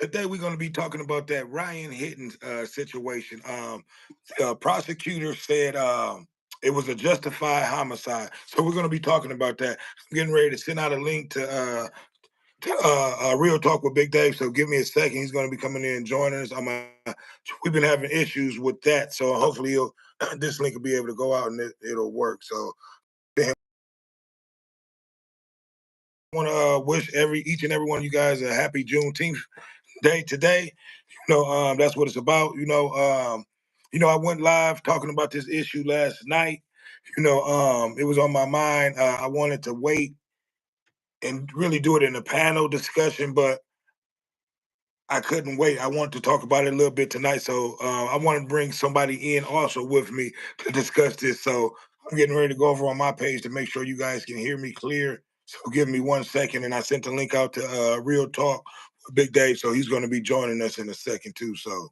Today we're going to be talking about that Ryan Hinton situation. The prosecutor said it was a justified homicide, so we're going to be talking about that. I'm getting ready to send out a link to Real Talk with Big Dave. So give me a second. He's going to be coming in and joining us. We've been having issues with that, so hopefully this link will be able to go out and it'll work. So I want to wish each and every one of you guys a happy Juneteenth day today. That's what it's about. I went live talking about this issue last night. It was on my mind. I wanted to wait and really do it in a panel discussion, but I couldn't wait. I wanted to talk about it a little bit tonight. So I want to bring somebody in also with me to discuss this. So I'm getting ready to go over on my page to make sure you guys can hear me clear. So give me 1 second. And I sent the link out to Real Talk with Big Dave. So he's going to be joining us in a second too. So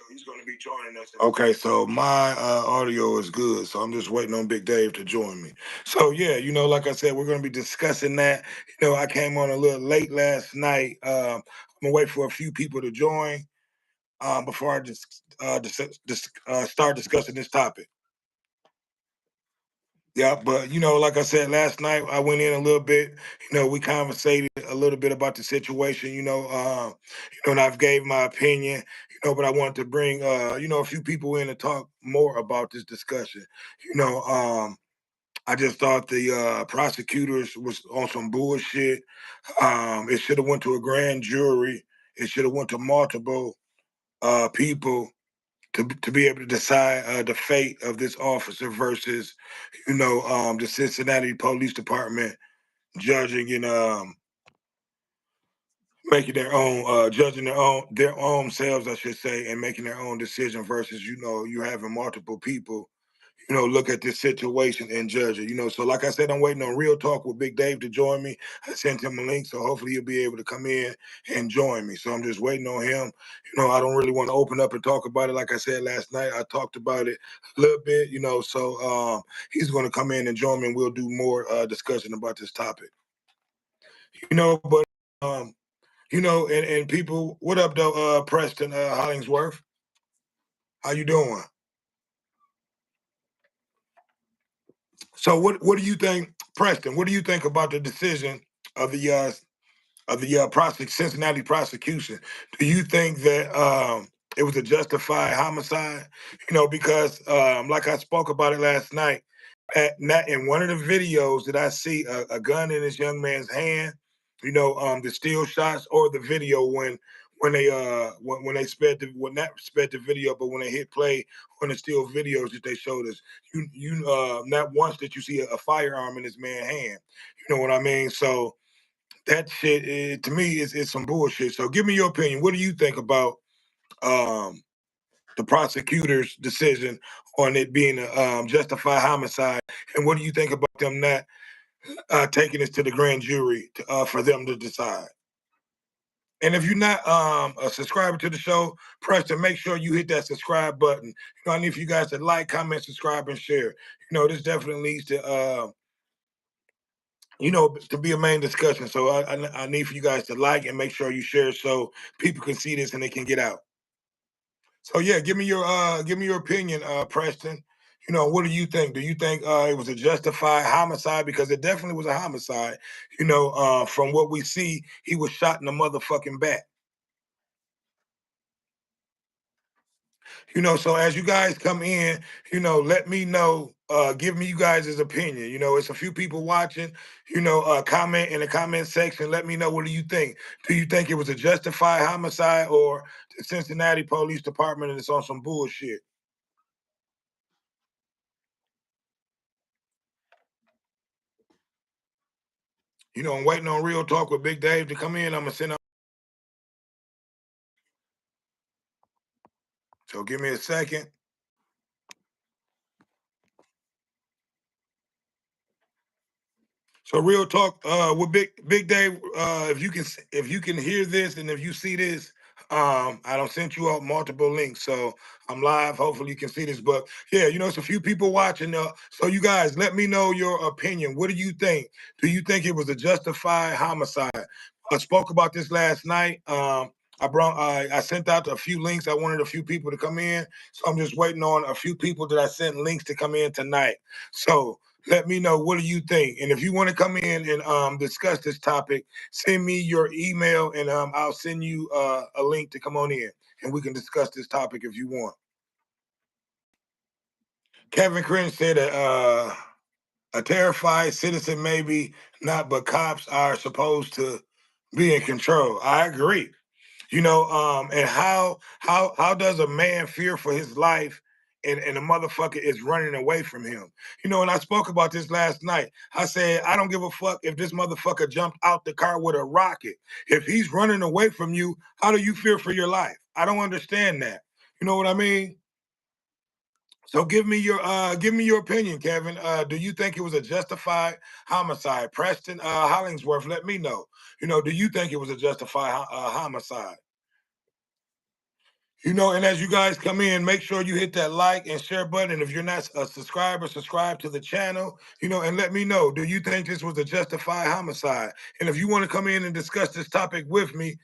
he's going to be joining us. Okay, so my audio is good, so I'm just waiting on Big Dave to join me. So yeah, like I said, we're going to be discussing that. I came on a little late last night. I'm gonna wait for a few people to join before I just start discussing this topic. Yeah, but like I said last night, I went in a little bit. We conversated a little bit about the situation. And I've gave my opinion. But I wanted to bring a few people in to talk more about this discussion. I just thought the prosecutors was on some bullshit. It should have went to a grand jury. It should have went to multiple people to be able to decide the fate of this officer versus, the Cincinnati Police Department judging and making their own, judging their own selves, I should say, and making their own decision versus, you having multiple people, look at this situation and judge it. So like I said, I'm waiting on Real Talk with Big Dave to join me. I sent him a link, so hopefully he'll be able to come in and join me. So I'm just waiting on him. I don't really want to open up and talk about it. Like I said last night, I talked about it a little bit, so he's going to come in and join me and we'll do more discussion about this topic. But and people, what up though, Preston Hollingsworth? How you doing? So what do you think, Preston? What do you think about the decision of the Cincinnati prosecution? Do you think that it was a justified homicide? Because like I spoke about it last night, in one of the videos that I see a gun in this young man's hand. The still shots or the video when they sped not sped the video, but when they hit play on the still videos that they showed us, not once did you see a firearm in this man's hand. You know what I mean? So that shit to me is some bullshit. So give me your opinion. What do you think about um, the prosecutor's decision on it being a justified homicide, and what do you think about them not taking this to the grand jury for them to decide? And if you're not a subscriber to the show, Preston, make sure you hit that subscribe button. I need for you guys to like, comment, subscribe, and share. This definitely leads to to be a main discussion. So I need for you guys to like and make sure you share so people can see this and they can get out. So yeah, give me your opinion, Preston. What do you think? Do you think it was a justified homicide? Because it definitely was a homicide. From what we see, he was shot in the motherfucking back. So as you guys come in, let me know, give me you guys' opinion. It's a few people watching, comment in the comment section. Let me know, what do you think? Do you think it was a justified homicide or the Cincinnati Police Department and it's on some bullshit? I'm waiting on Real Talk with Big Dave to come in. I'm going to send out. So give me a second. So Real Talk with Big Dave, if you can hear this and if you see this, I don't sent you out multiple links, so I'm live. Hopefully you can see this, but yeah, it's a few people watching. So you guys, let me know your opinion. What do you think? Do you think it was a justified homicide? I spoke about this last night. I sent out a few links. I wanted a few people to come in, so I'm just waiting on a few people that I sent links to come in tonight. So let me know, what do you think? And if you want to come in and discuss this topic, send me your email, and I'll send you a link to come on in, and we can discuss this topic if you want. Kevin Cringe said a terrified citizen, maybe not, but cops are supposed to be in control. I agree. And how does a man fear for his life, and a motherfucker is running away from him? And I spoke about this last night. I said, I don't give a fuck if this motherfucker jumped out the car with a rocket. If he's running away from you, how do you fear for your life? I don't understand that. You know what I mean? So give me your opinion, Kevin. Do you think it was a justified homicide? Preston Hollingsworth, let me know. Do you think it was a justified homicide? And as you guys come in, make sure you hit that like and share button. If you're not a subscriber, subscribe to the channel, and let me know. Do you think this was a justified homicide? And if you want to come in and discuss this topic with me,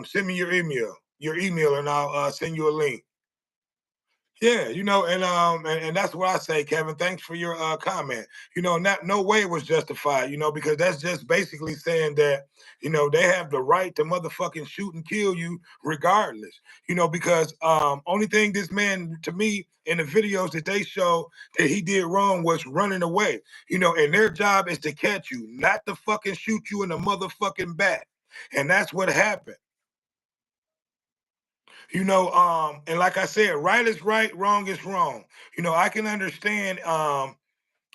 send me your email, and I'll send you a link. Yeah, and that's what I say, Kevin. Thanks for your comment. Not no way it was justified, because that's just basically saying that, they have the right to motherfucking shoot and kill you regardless. Because only thing this man, to me, in the videos that they show that he did wrong was running away. And their job is to catch you, not to fucking shoot you in the motherfucking back. And that's what happened. And like I said, right is right, wrong is wrong. I can understand,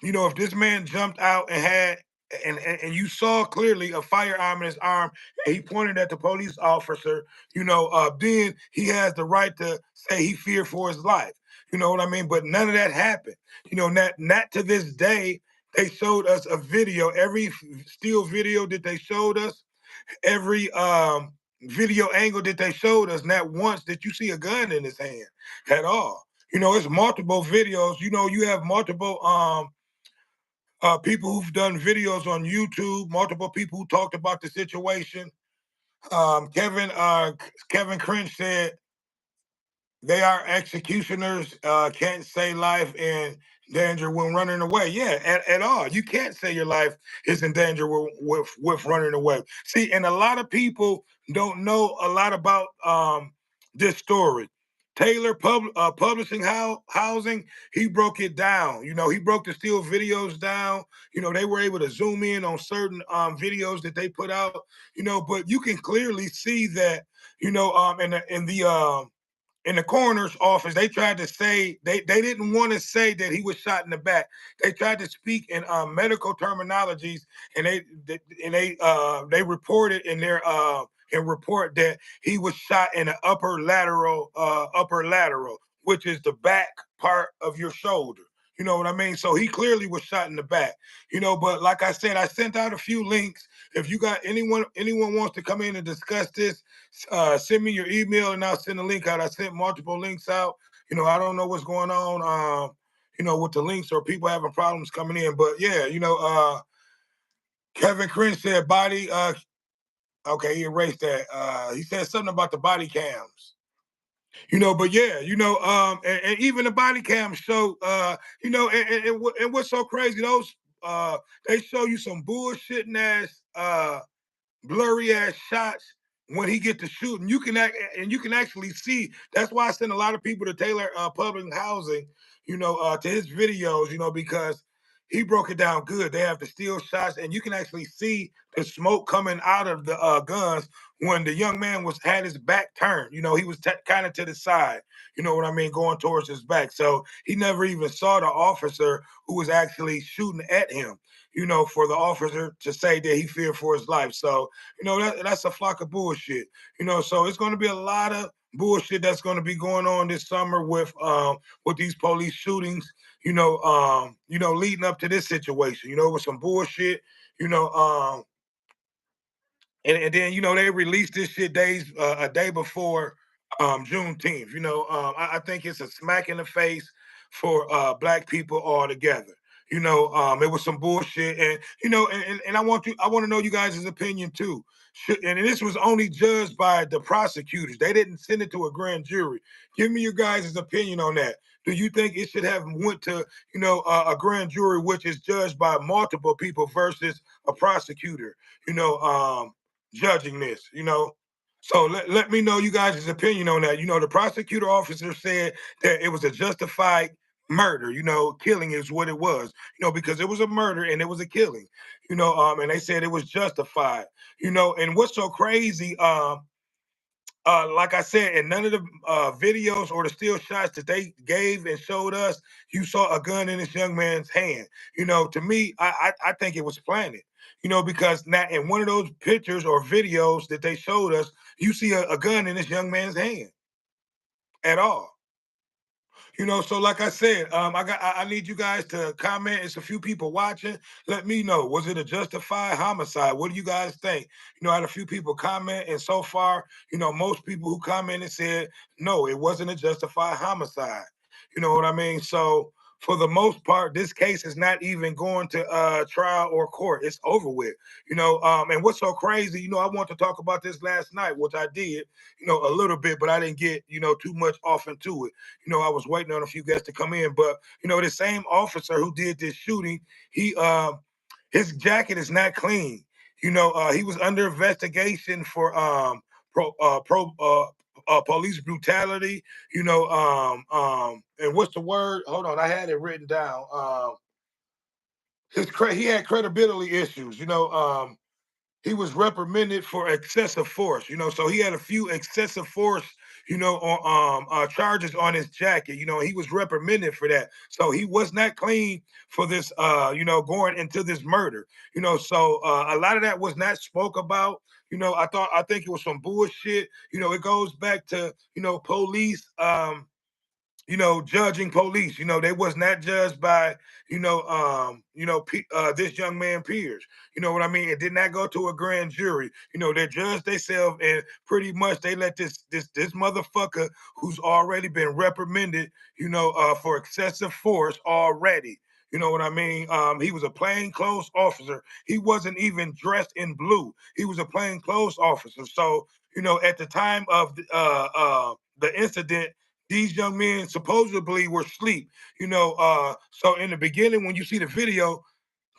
if this man jumped out and had, and you saw clearly a firearm in his arm, and he pointed at the police officer, then he has the right to say he feared for his life. You know what I mean? But none of that happened. Not to this day. They showed us a video, every still video that they showed us, every video angle that they showed us, not once did you see a gun in his hand at all. It's multiple videos. You have multiple people who've done videos on YouTube, multiple people who talked about the situation. Kevin Cringe said they are executioners, can't say life in danger when running away. Yeah, at all. You can't say your life is in danger with running away. See, and a lot of people don't know a lot about this story. Taylor Publishing Housing, he broke it down. He broke the still videos down. They were able to zoom in on certain videos that they put out. But you can clearly see that, in the coroner's office, they tried to say they didn't want to say that he was shot in the back. They tried to speak in medical terminologies, and they reported in their report that he was shot in the upper lateral, which is the back part of your shoulder. You know what I mean? So he clearly was shot in the back. But like I said, I sent out a few links. If you got anyone wants to come in and discuss this, send me your email and I'll send a link out. I sent multiple links out. I don't know what's going on, with the links, or people having problems coming in. But yeah, Kevin Cringe said body. Okay, he erased that. He said something about the body cams. But yeah, and even the body cams show, and what's so crazy, those they show you some bullshitting ass blurry ass shots when he get to shooting. You can actually see. That's why I send a lot of people to Taylor Public Housing, to his videos, because he broke it down good. They have the steel shots, and you can actually see the smoke coming out of the guns when the young man had his back turned. He was kind of to the side. You know what I mean, going towards his back. So he never even saw the officer who was actually shooting at him. For the officer to say that he feared for his life. So, that's a flock of bullshit. So it's going to be a lot of bullshit that's going to be going on this summer with these police shootings, leading up to this situation, with some bullshit, you know, and then they released this shit a day before Juneteenth. I think it's a smack in the face for black people altogether. It was some bullshit, and and I want to know you guys' opinion too. And this was only judged by the prosecutors. They didn't send it to a grand jury. Give me your guys' opinion on that. Do you think it should have went to a grand jury, which is judged by multiple people versus a prosecutor? Judging this. So let me know you guys' opinion on that. The prosecutor officer said that it was a justified murder. Killing is what it was. Because it was a murder and it was a killing. And they said it was justified. And what's so crazy? Like I said, in none of the videos or the still shots that they gave and showed us, you saw a gun in this young man's hand. To me, I think it was planted. Because now in one of those pictures or videos that they showed us, you see a gun in this young man's hand at all. So like I said, I need you guys to comment. It's a few people watching. Let me know. Was it a justified homicide? What do you guys think? I had a few people comment, and so far, most people who commented said no, it wasn't a justified homicide. You know what I mean? So for the most part, this case is not even going to trial or court. It's over with. And what's so crazy, I want to talk about this last night, which I did, a little bit, but I didn't get, too much off into it. I was waiting on a few guests to come in, but the same officer who did this shooting, he his jacket is not clean. He was under investigation for police brutality. And what's the word? Hold on, I had it written down. He had credibility issues. He was reprimanded for excessive force, so he had a few excessive force, on charges on his jacket, he was reprimanded for that. So he was not clean for this, going into this murder, so a lot of that was not spoke about. I think it was some bullshit. It goes back to, police, judging police. They was not judged by, this young man peers. You know what I mean? It did not go to a grand jury. They judged themselves, and pretty much they let this motherfucker who's already been reprimanded, for excessive force already. You know what I mean? He was a plainclothes officer. He wasn't even dressed in blue. He was a plainclothes officer. So, at the time of the incident, these young men supposedly were asleep. So in the beginning, when you see the video,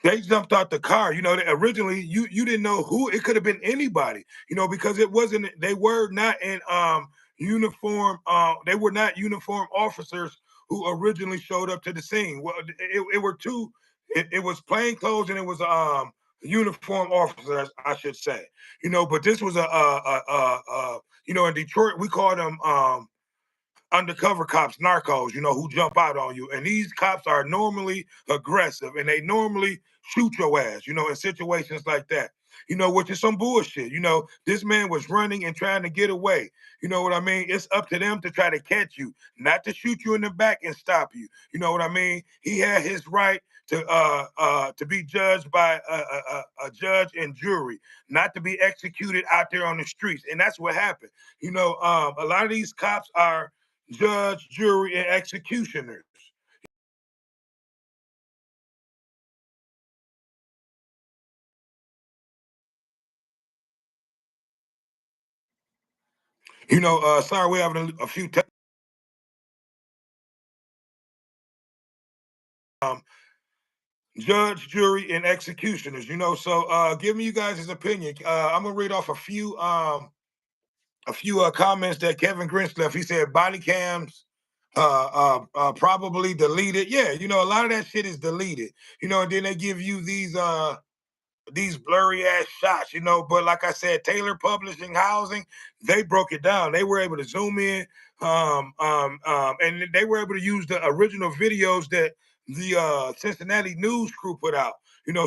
they jumped out the car. Originally you didn't know who it could have been, anybody. Because it wasn't. They were not in uniform. They were not uniform officers who originally showed up to the scene. Well, it were two. It was plain clothes and it was uniform officers, I should say. But this was in Detroit we call them undercover cops, narcos, who jump out on you. And these cops are normally aggressive and they normally shoot your ass, in situations like that, which is some bullshit. This man was running and trying to get away. You know what I mean? It's up to them to try to catch you, not to shoot you in the back and stop you. You know what I mean? He had his right to be judged by a judge and jury, not to be executed out there on the streets. And that's what happened. A lot of these cops are judge, jury, and executioners. Sorry, we're having a few um, judge, jury, and executioners. So give me you guys his opinion. I'm gonna read off a few comments that Kevin Grinch left. He said body cams probably deleted. Yeah, a lot of that shit is deleted. And then they give you these blurry ass shots, But like I said, Taylor Publishing Housing, they broke it down. They were able to zoom in, and they were able to use the original videos that the Cincinnati news crew put out.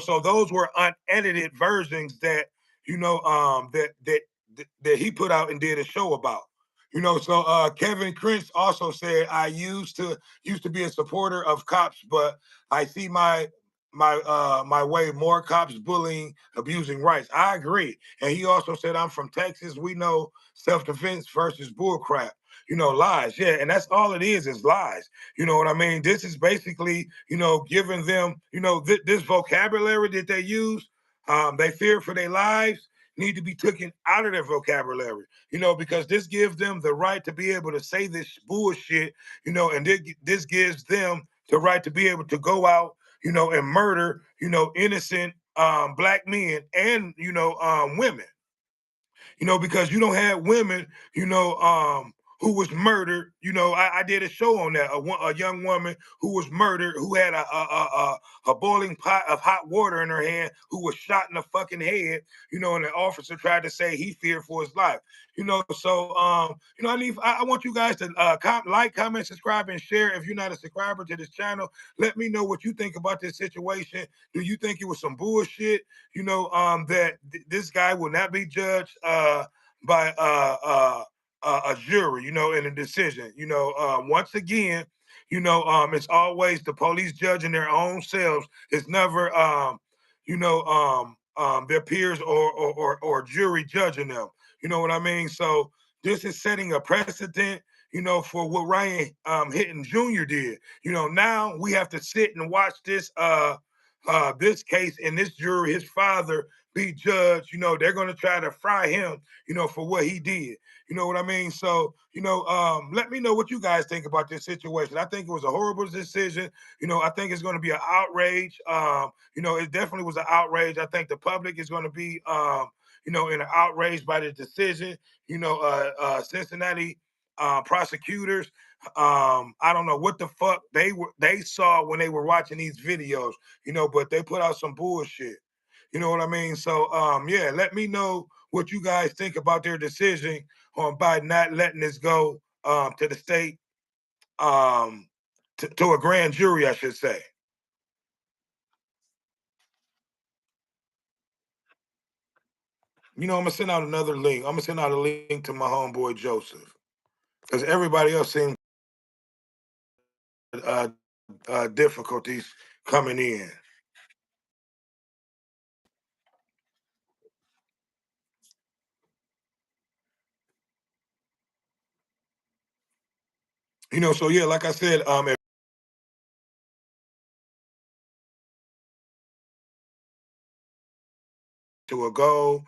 So those were unedited versions that that he put out and did a show about. So Kevin Prince also said, I used to be a supporter of cops, but I see my way, more cops bullying, abusing rights. I agree. And he also said, I'm from Texas. We know self-defense versus bullcrap. Lies. Yeah, and that's all it is lies. You know what I mean? This is basically, giving them, this vocabulary that they use, they fear for their lives, need to be taken out of their vocabulary, because this gives them the right to be able to say this bullshit, and this gives them the right to be able to go out, and murder, innocent black men and, women, because you don't have women, who was murdered. I did a show on that. A young woman who was murdered, who had a boiling pot of hot water in her hand, who was shot in the fucking head, and the officer tried to say he feared for his life. So I want you guys to like, comment, subscribe, and share. If you're not a subscriber to this channel, let me know what you think about this situation. Do you think it was some bullshit? That this guy will not be judged by a jury, in a decision. Once again, it's always the police judging their own selves. It's never, their peers or jury judging them. You know what I mean? So this is setting a precedent, for what Ryan Hinton Jr. did. Now we have to sit and watch this case and this jury, his father, be judged. They're going to try to fry him, for what he did. You know what I mean? So, let me know what you guys think about this situation. I think it was a horrible decision. I think it's going to be an outrage. It definitely was an outrage. I think the public is going to be, in an outrage by the decision. Cincinnati prosecutors, I don't know what the fuck they saw when they were watching these videos, but they put out some bullshit. You know what I mean? So yeah, let me know what you guys think about their decision on by not letting this go to the state, um to a grand jury, I should say. I'm gonna send out another link. I'm gonna send out a link to my homeboy Joseph, because everybody else seems uh, difficulties coming in. So yeah, like I said, to a goal.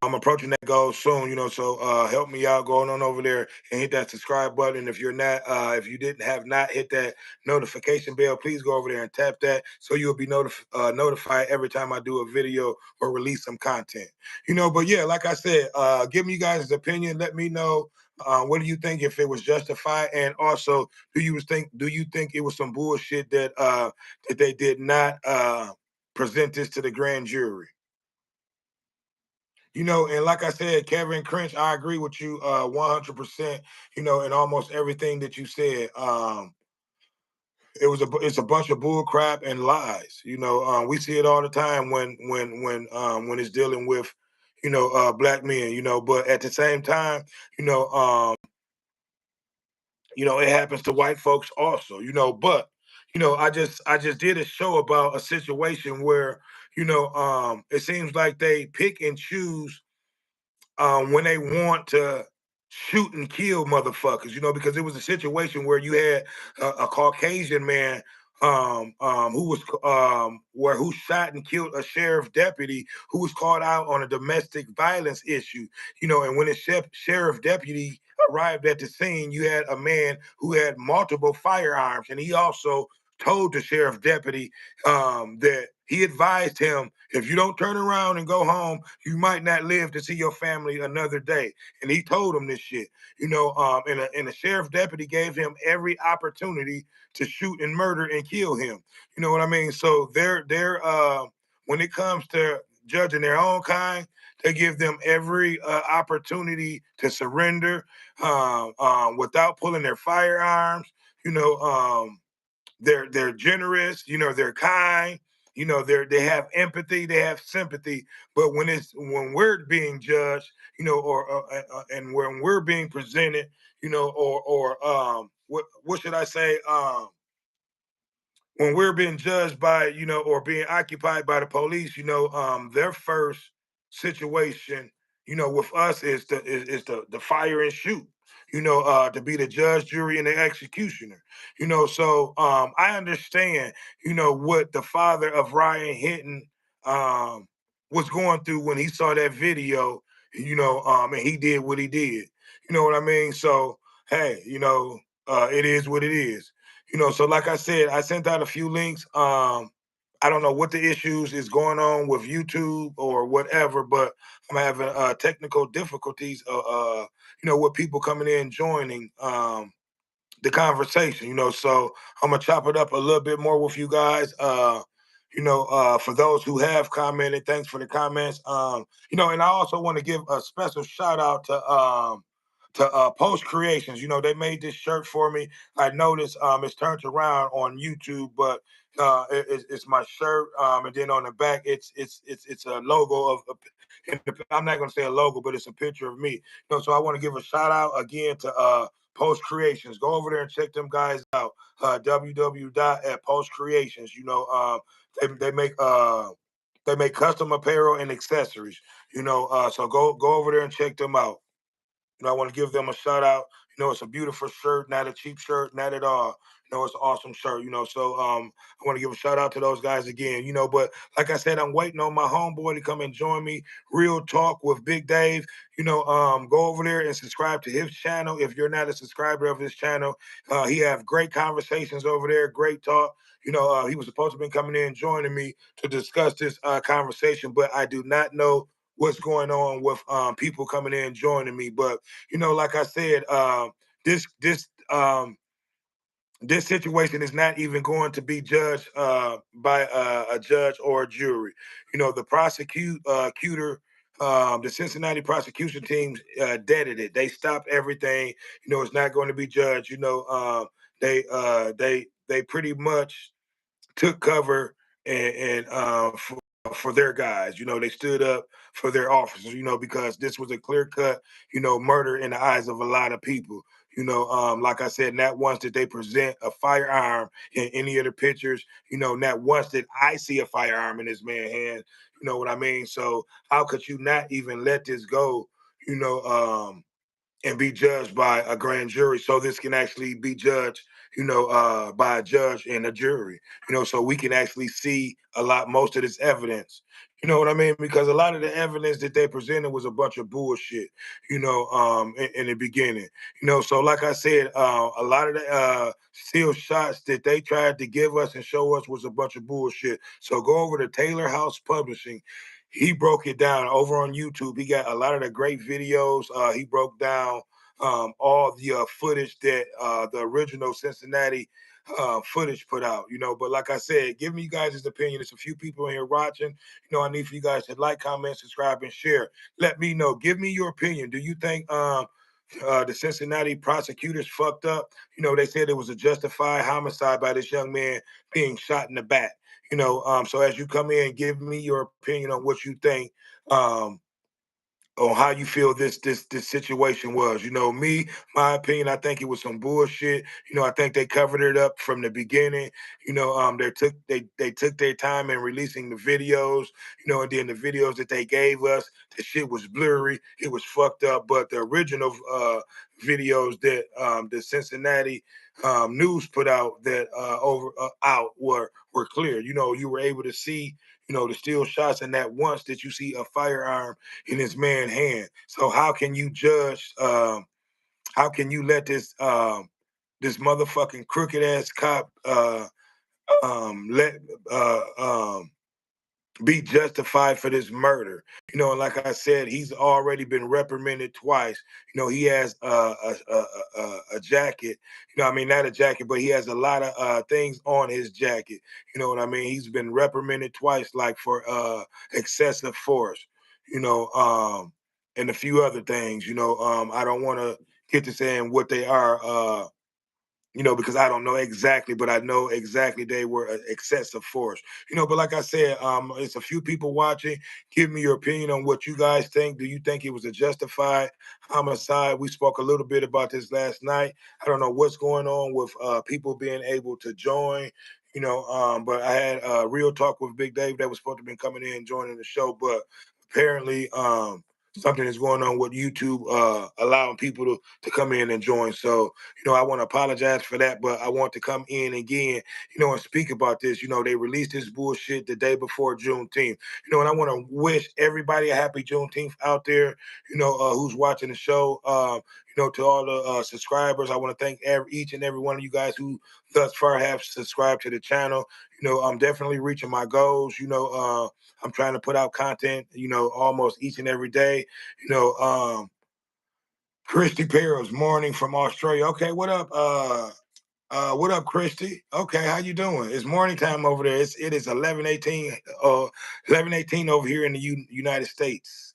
I'm approaching that goal soon, so help me out going on over there and hit that subscribe button. If you're not, if you didn't have not hit that notification bell, please go over there and tap that so you'll be notified every time I do a video or release some content. But yeah, like I said, give me you guys his opinion. Let me know, what do you think, if it was justified, and also do you think it was some bullshit that they did not present this to the grand jury? And like I said, Kevin Cringe, I agree with you 100%, in almost everything that you said. It's a bunch of bull crap and lies. We see it all the time when it's dealing with, black men, but at the same time, it happens to white folks also, but I just did a show about a situation where, it seems like they pick and choose when they want to shoot and kill motherfuckers, because it was a situation where you had a Caucasian man, who shot and killed a sheriff deputy who was called out on a domestic violence issue, and when the sheriff deputy arrived at the scene, you had a man who had multiple firearms, and he also told the sheriff deputy that he advised him, if you don't turn around and go home, you might not live to see your family another day. And he told him this shit, and the sheriff deputy gave him every opportunity to shoot and murder and kill him. You know what I mean? So they're when it comes to judging their own kind, they give them every opportunity to surrender without pulling their firearms. You know, they're generous, they're kind, they have empathy, they have sympathy. But when we're being judged, and when we're being presented, or what should I say, when we're being judged by, or being occupied by the police, their first situation, with us is the fire and shoot, to be the judge, jury, and the executioner. So I understand, what the father of Ryan Hinton um was going through when he saw that video, and he did what he did. You know what I mean? So hey, it is what it is. So like I said, I sent out a few links. I don't know what the issues is going on with YouTube or whatever, but I'm having technical difficulties. With people coming in joining the conversation. So I'm gonna chop it up a little bit more with you guys. For those who have commented, thanks for the comments. And I also want to give a special shout out to Post Creations. They made this shirt for me. I noticed it's turned around on YouTube, but it's my shirt. And then on the back, it's a logo I'm not gonna say a logo, but it's a picture of me. So I want to give a shout out again to Post Creations. Go over there and check them guys out. www.postcreations. They make custom apparel and accessories. So go over there and check them out. I want to give them a shout out. It's a beautiful shirt, not a cheap shirt, not at all. It's an awesome shirt. So I want to give a shout out to those guys again. But like I said, I'm waiting on my homeboy to come and join me. Real Talk with Big Dave. Go over there and subscribe to his channel if you're not a subscriber of his channel. He have great conversations over there, great talk. He was supposed to be coming in and joining me to discuss this conversation, but I do not know what's going on with people coming in and joining me. But like I said, this this this situation is not even going to be judged by a judge or a jury. The prosecutor, the Cincinnati prosecution team deaded it. They stopped everything. It's not going to be judged. They pretty much took cover and for their guys. They stood up for their officers. Because this was a clear cut, murder in the eyes of a lot of people. Like I said, not once did they present a firearm in any of the pictures. Not once did I see a firearm in this man's hand. You know what I mean? So how could you not even let this go? And be judged by a grand jury, so this can actually be judged by a judge and a jury, so we can actually see most of this evidence. You know what I mean? Because a lot of the evidence that they presented was a bunch of bullshit, in the beginning. So like I said, a lot of the still shots that they tried to give us and show us was a bunch of bullshit. So go over to Taylor House Publishing. He broke it down over on YouTube. He got a lot of the great videos. He broke down all the footage that the original Cincinnati footage put out. But like I said, give me you guys' opinion. There's a few people in here watching. I need for you guys to like, comment, subscribe, and share. Let me know. Give me your opinion. Do you think the Cincinnati prosecutors fucked up? They said it was a justified homicide by this young man being shot in the back. So as you come in, give me your opinion on what you think, on how you feel this situation was. My opinion, I think it was some bullshit. I think they covered it up from the beginning. They took their time in releasing the videos, and then the videos that they gave us, the shit was blurry, it was fucked up. But the original videos that the Cincinnati news put out that out were clear. You were able to see, the still shots, and that once that you see a firearm in this man's hand. So how can you judge? How can you let this motherfucking crooked ass cop let be justified for this murder? And like I said, he's already been reprimanded twice. He has a jacket. I mean, not a jacket, but he has a lot of things on his jacket. You know what I mean? He's been reprimanded twice, like for excessive force. And a few other things. I don't want to get to saying what they are. Because I don't know exactly, but I know exactly they were excessive force. But like I said, it's a few people watching. Give me your opinion on what you guys think. Do you think it was a justified homicide? We spoke a little bit about this last night. I don't know what's going on with people being able to join. But I had real talk with Big Dave that was supposed to be coming in and joining the show, but apparently something is going on with YouTube allowing people to come in and join. So, I want to apologize for that, but I want to come in again, and speak about this. They released this bullshit the day before Juneteenth, and I want to wish everybody a happy Juneteenth out there, who's watching the show. To all the subscribers, I want to thank each and every one of you guys who thus far have subscribed to the channel. I'm definitely reaching my goals. I'm trying to put out content, almost each and every day. Christy Perils, morning from Australia. Okay, what up? What up, Christy? Okay, how you doing? It's morning time over there. It is 11:18, 11:18 over here in the United States.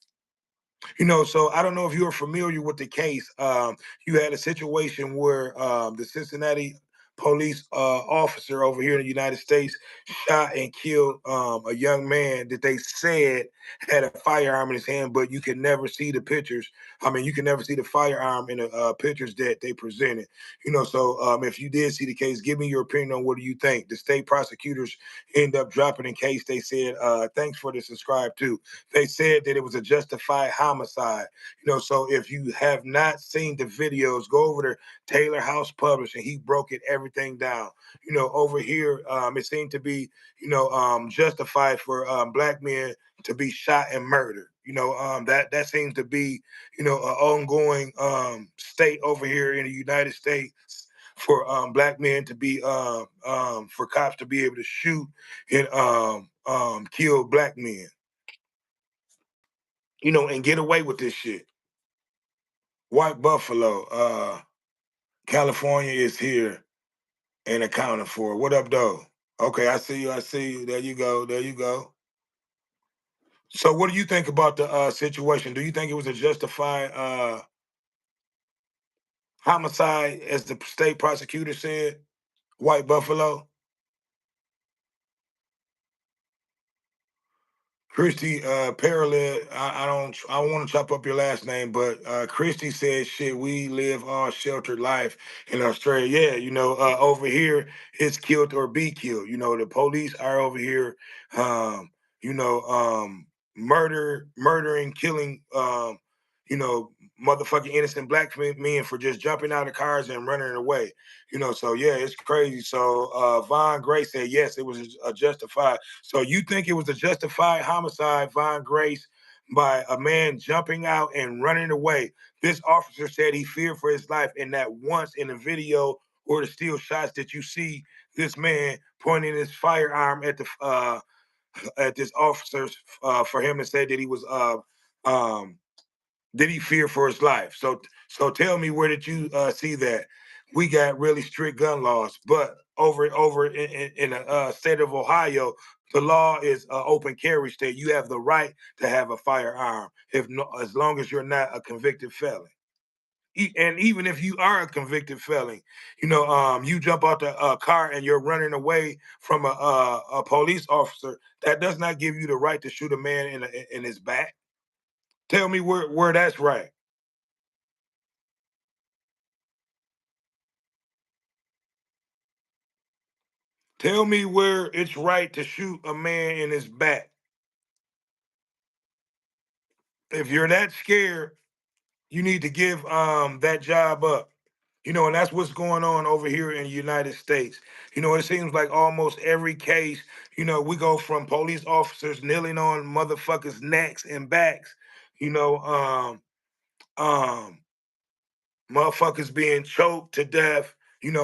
So I don't know if you're familiar with the case. You had a situation where the Cincinnati police officer over here in the United States shot and killed a young man that they said had a firearm in his hand, but you can never see the pictures. I mean, you can never see the firearm in the pictures that they presented. So if you did see the case, give me your opinion on what do you think. The state prosecutors end up dropping the case. They said, thanks for the subscribe too. They said that it was a justified homicide. So if you have not seen the videos, go over to Taylor House Publishing. He broke everything down. Over here, it seemed to be, justified for black men to be shot and murdered. That seems to be, an ongoing state over here in the United States for black men to be for cops to be able to shoot and kill black men, and get away with this shit. White Buffalo, California is here and accounted for. What up, though? Okay, I see you. I see you. There you go. There you go. So, what do you think about the situation? Do you think it was a justified homicide, as the state prosecutor said? White Buffalo. Christy Parallel, I don't want to chop up your last name, but Christy said, shit, we live our sheltered life in Australia. Yeah, over here, it's killed or be killed. The police are over here, you know, murdering, killing, you know, motherfucking innocent black men for just jumping out of cars and running away. So yeah, it's crazy. So Von Gray said, yes, it was a justified. So you think it was a justified homicide, Von Grace, by a man jumping out and running away? This officer said he feared for his life, and that once in the video or the still shots that you see this man pointing his firearm at the at this officer for him to say that he was um did he fear for his life? So tell me, where did you see that? We got really strict gun laws, but over in the state of Ohio, the law is open carry state. You have the right to have a firearm, if no, as long as you're not a convicted felon. And even if you are a convicted felon, you jump out the car and you're running away from a police officer. That does not give you the right to shoot a man in his back. Tell me where that's right. Tell me where it's right to shoot a man in his back. If you're that scared, you need to give that job up. And that's what's going on over here in the United States. It seems like almost every case, we go from police officers kneeling on motherfuckers' necks and backs, you know, um, motherfuckers being choked to death, and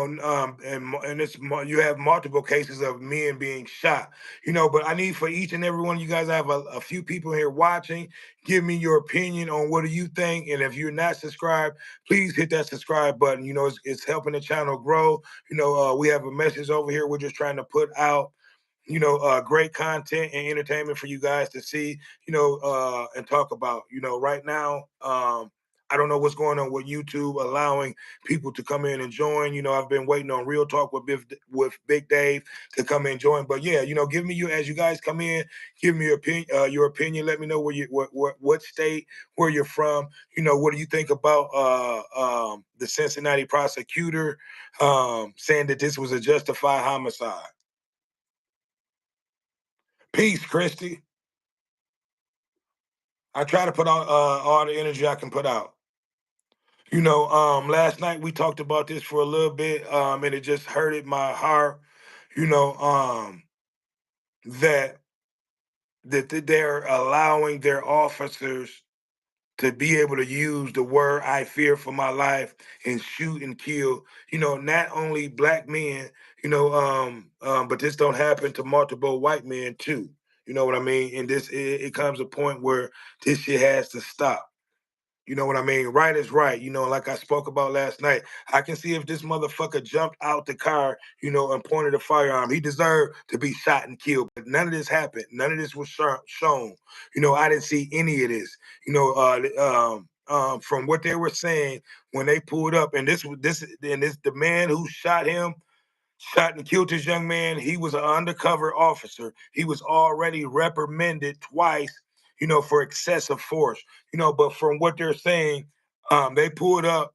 you have multiple cases of men being shot, but I need for each and every one of you guys, I have a few people here watching. Give me your opinion on what do you think, and if you're not subscribed, please hit that subscribe button. It's helping the channel grow. We have a message over here we're just trying to put out, great content and entertainment for you guys to see, and talk about. Right now, I don't know what's going on with YouTube allowing people to come in and join. I've been waiting on Real Talk with Big Dave to come in and join. But yeah, give me as you guys come in, give me your opinion. Let me know where you what state, where you're from. What do you think about the Cincinnati prosecutor saying that this was a justified homicide? Peace, Christy. I try to put out all the energy I can put out. Last night we talked about this for a little bit, and it just hurted my heart. You know, that they're allowing their officers to be able to use the word "I fear for my life" and shoot and kill. Not only black men. But this don't happen to multiple white men too. You know what I mean? And it comes a point where this shit has to stop. You know what I mean? Right is right. Like I spoke about last night. I can see if this motherfucker jumped out the car, and pointed a firearm, he deserved to be shot and killed. But none of this happened. None of this was shown. I didn't see any of this. From what they were saying when they pulled up, and this the man who shot and killed this young man. He was an undercover officer. He was already reprimanded twice, for excessive force. But from what they're saying, they pulled up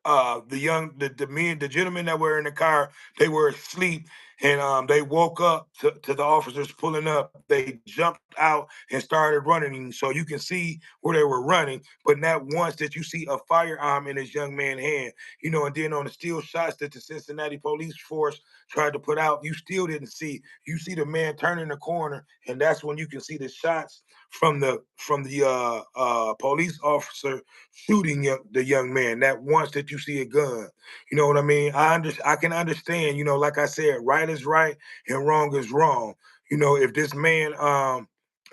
the gentlemen that were in the car, they were asleep, and they woke up to the officers pulling up. They jumped out and started running, so you can see where they were running, but not once did you see a firearm in this young man's hand. And then on the still shots that the Cincinnati police force tried to put out, you still didn't see. You see the man turning the corner, and that's when you can see the shots from the police officer shooting the young man. That once that you see a gun, you know what I mean. I can understand. Like I said, right is right and wrong is wrong. If this man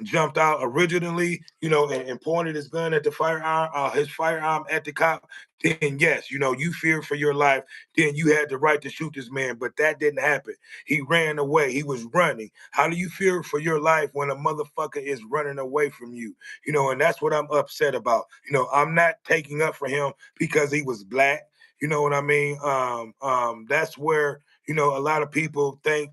jumped out originally, and pointed his gun at his firearm at the cop, then yes, you fear for your life. Then you had the right to shoot this man, but that didn't happen. He ran away. He was running. How do you fear for your life when a motherfucker is running away from you? And that's what I'm upset about. I'm not taking up for him because he was black. You know what I mean? That's where, a lot of people think,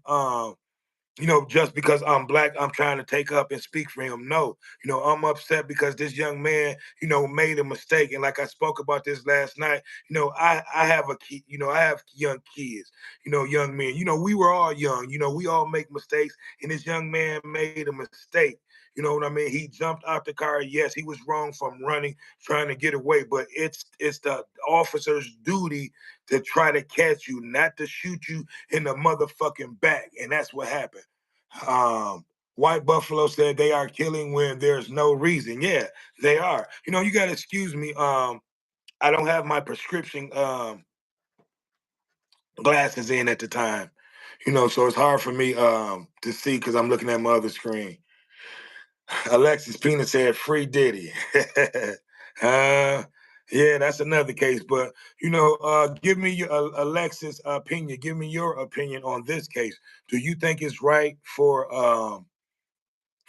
just because I'm black, I'm trying to take up and speak for him. No, I'm upset because this young man, made a mistake. And like I spoke about this last night, I have a kid, I have young kids, young men. We were all young, we all make mistakes. And this young man made a mistake. You know what I mean? He jumped out the car. Yes, he was wrong from running, trying to get away, but it's the officer's duty to try to catch you, not to shoot you in the motherfucking back. And that's what happened. White Buffalo said they are killing when there's no reason. Yeah, they are. You gotta excuse me. I don't have my prescription glasses in at the time. So it's hard for me to see because I'm looking at my other screen. Alexis Pena said free Diddy. uh yeah, that's another case. But give me your Alexis opinion. Give me your opinion on this case. Do you think it's right for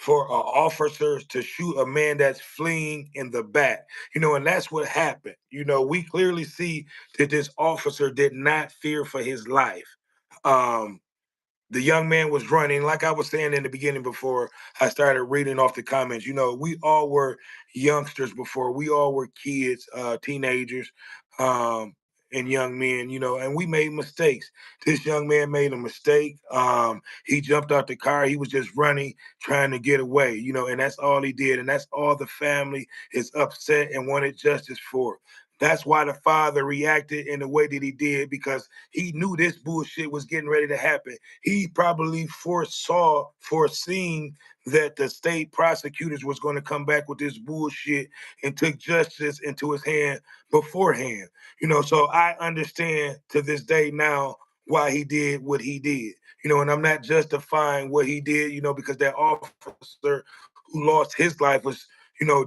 officers to shoot a man that's fleeing in the back? And that's what happened. We clearly see that this officer did not fear for his life. Um, the young man was running, like I was saying in the beginning before I started reading off the comments. We all were youngsters before. We all were kids, teenagers, um, and young men, and we made mistakes. This young man made a mistake. He jumped out the car. He was just running, trying to get away, and that's all he did. And that's all the family is upset and wanted justice for. That's why the father reacted in the way that he did, because he knew this bullshit was getting ready to happen. He probably foreseen that the state prosecutors was going to come back with this bullshit and took justice into his hand beforehand. So I understand to this day now why he did what he did. And I'm not justifying what he did, because that officer who lost his life was,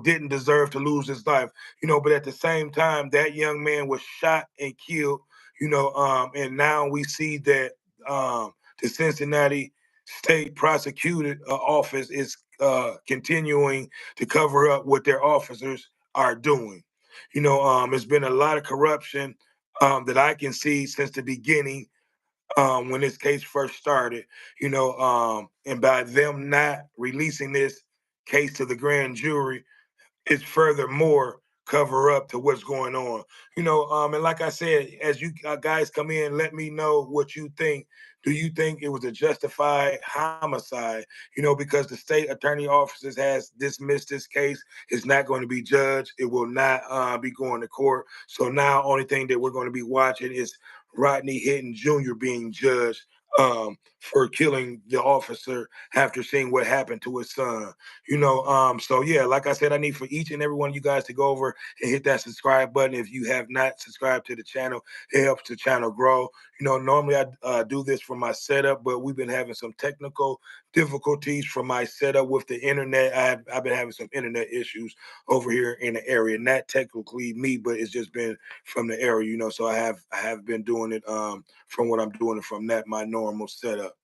didn't deserve to lose his life. But at the same time, that young man was shot and killed, and now we see that the Cincinnati State Prosecutor Office is continuing to cover up what their officers are doing. There's been a lot of corruption that I can see since the beginning, when this case first started, and by them not releasing this case to the grand jury, it's furthermore cover up to what's going on. And like I said, as you guys come in, let me know what you think. Do you think it was a justified homicide? Because the state attorney offices has dismissed this case. It's not going to be judged. It will not be going to court. So now, only thing that we're going to be watching is Rodney Hinton Jr. being judged for killing the officer after seeing what happened to his son. So yeah, like I said, I need for each and every one of you guys to go over and hit that subscribe button if you have not subscribed to the channel. It helps the channel grow. Normally I do this for my setup, but we've been having some technical difficulties from my setup with the internet. I've been having some internet issues over here in the area. Not technically me, but it's just been from the area. So I have been doing it from what I'm doing it from, that my normal setup.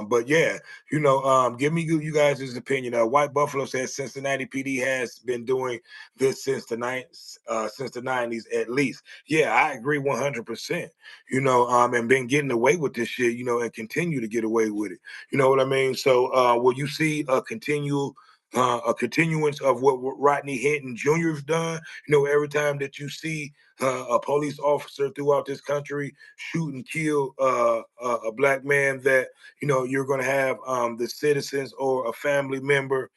But yeah, give me you guys' opinion. White Buffalo says Cincinnati PD has been doing this since the 90s at least. Yeah, I agree 100%. And been getting away with this shit, and continue to get away with it. You know what I mean? So will you see a continuance of what Rodney Hinton Jr. has done? Every time that you see a police officer throughout this country shoot and kill a black man, that you're going to have the citizens or a family member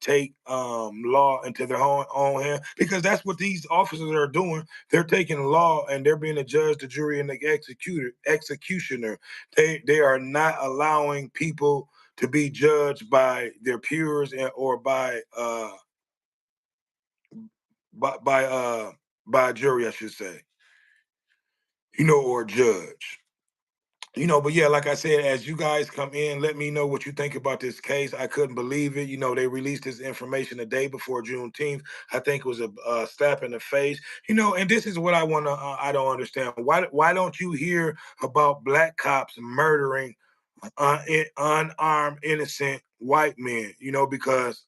take law into their own hand, because that's what these officers are doing. They're taking the law and they're being the judge, the jury, and the executioner. They are not allowing people to be judged by their peers, or by by uh by a jury, I should say, or judge. But yeah, like I said, as you guys come in, let me know what you think about this case. I couldn't believe it. They released this information a day before Juneteenth. I think it was a slap in the face. And this is what I don't understand. Why don't you hear about black cops murdering unarmed, innocent white men? Because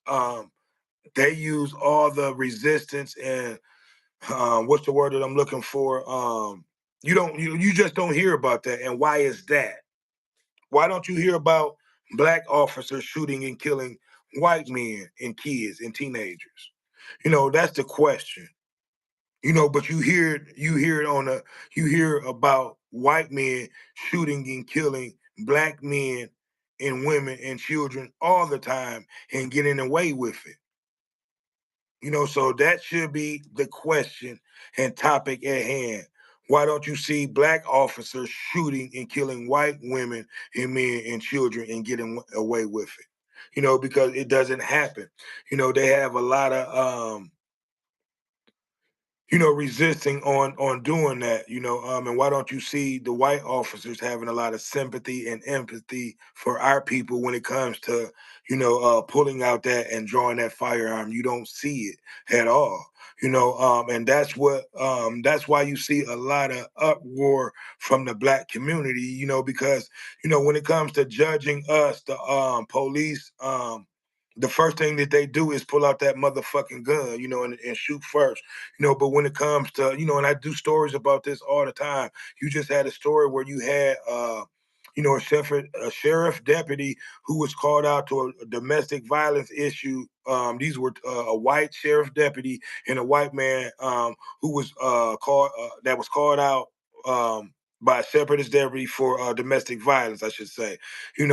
they use all the resistance and what's the word that I'm looking for? You just don't hear about that. And why is that? Why don't you hear about black officers shooting and killing white men and kids and teenagers? That's the question. But you hear about white men shooting and killing black men and women and children all the time and getting away with it. So that should be the question and topic at hand. Why don't you see black officers shooting and killing white women and men and children and getting away with it? Because it doesn't happen. They have a lot of resisting on doing that, and why don't you see the white officers having a lot of sympathy and empathy for our people when it comes to, pulling out that and drawing that firearm? You don't see it at all, and that's why you see a lot of uproar from the black community, because, when it comes to judging us, the police, the first thing that they do is pull out that motherfucking gun, and shoot first. But when it comes to, and I do stories about this all the time. You just had a story where you had a sheriff deputy who was called out to a domestic violence issue. These were a white sheriff deputy and a white man who was called out by a separatist deputy for domestic violence, I should say. And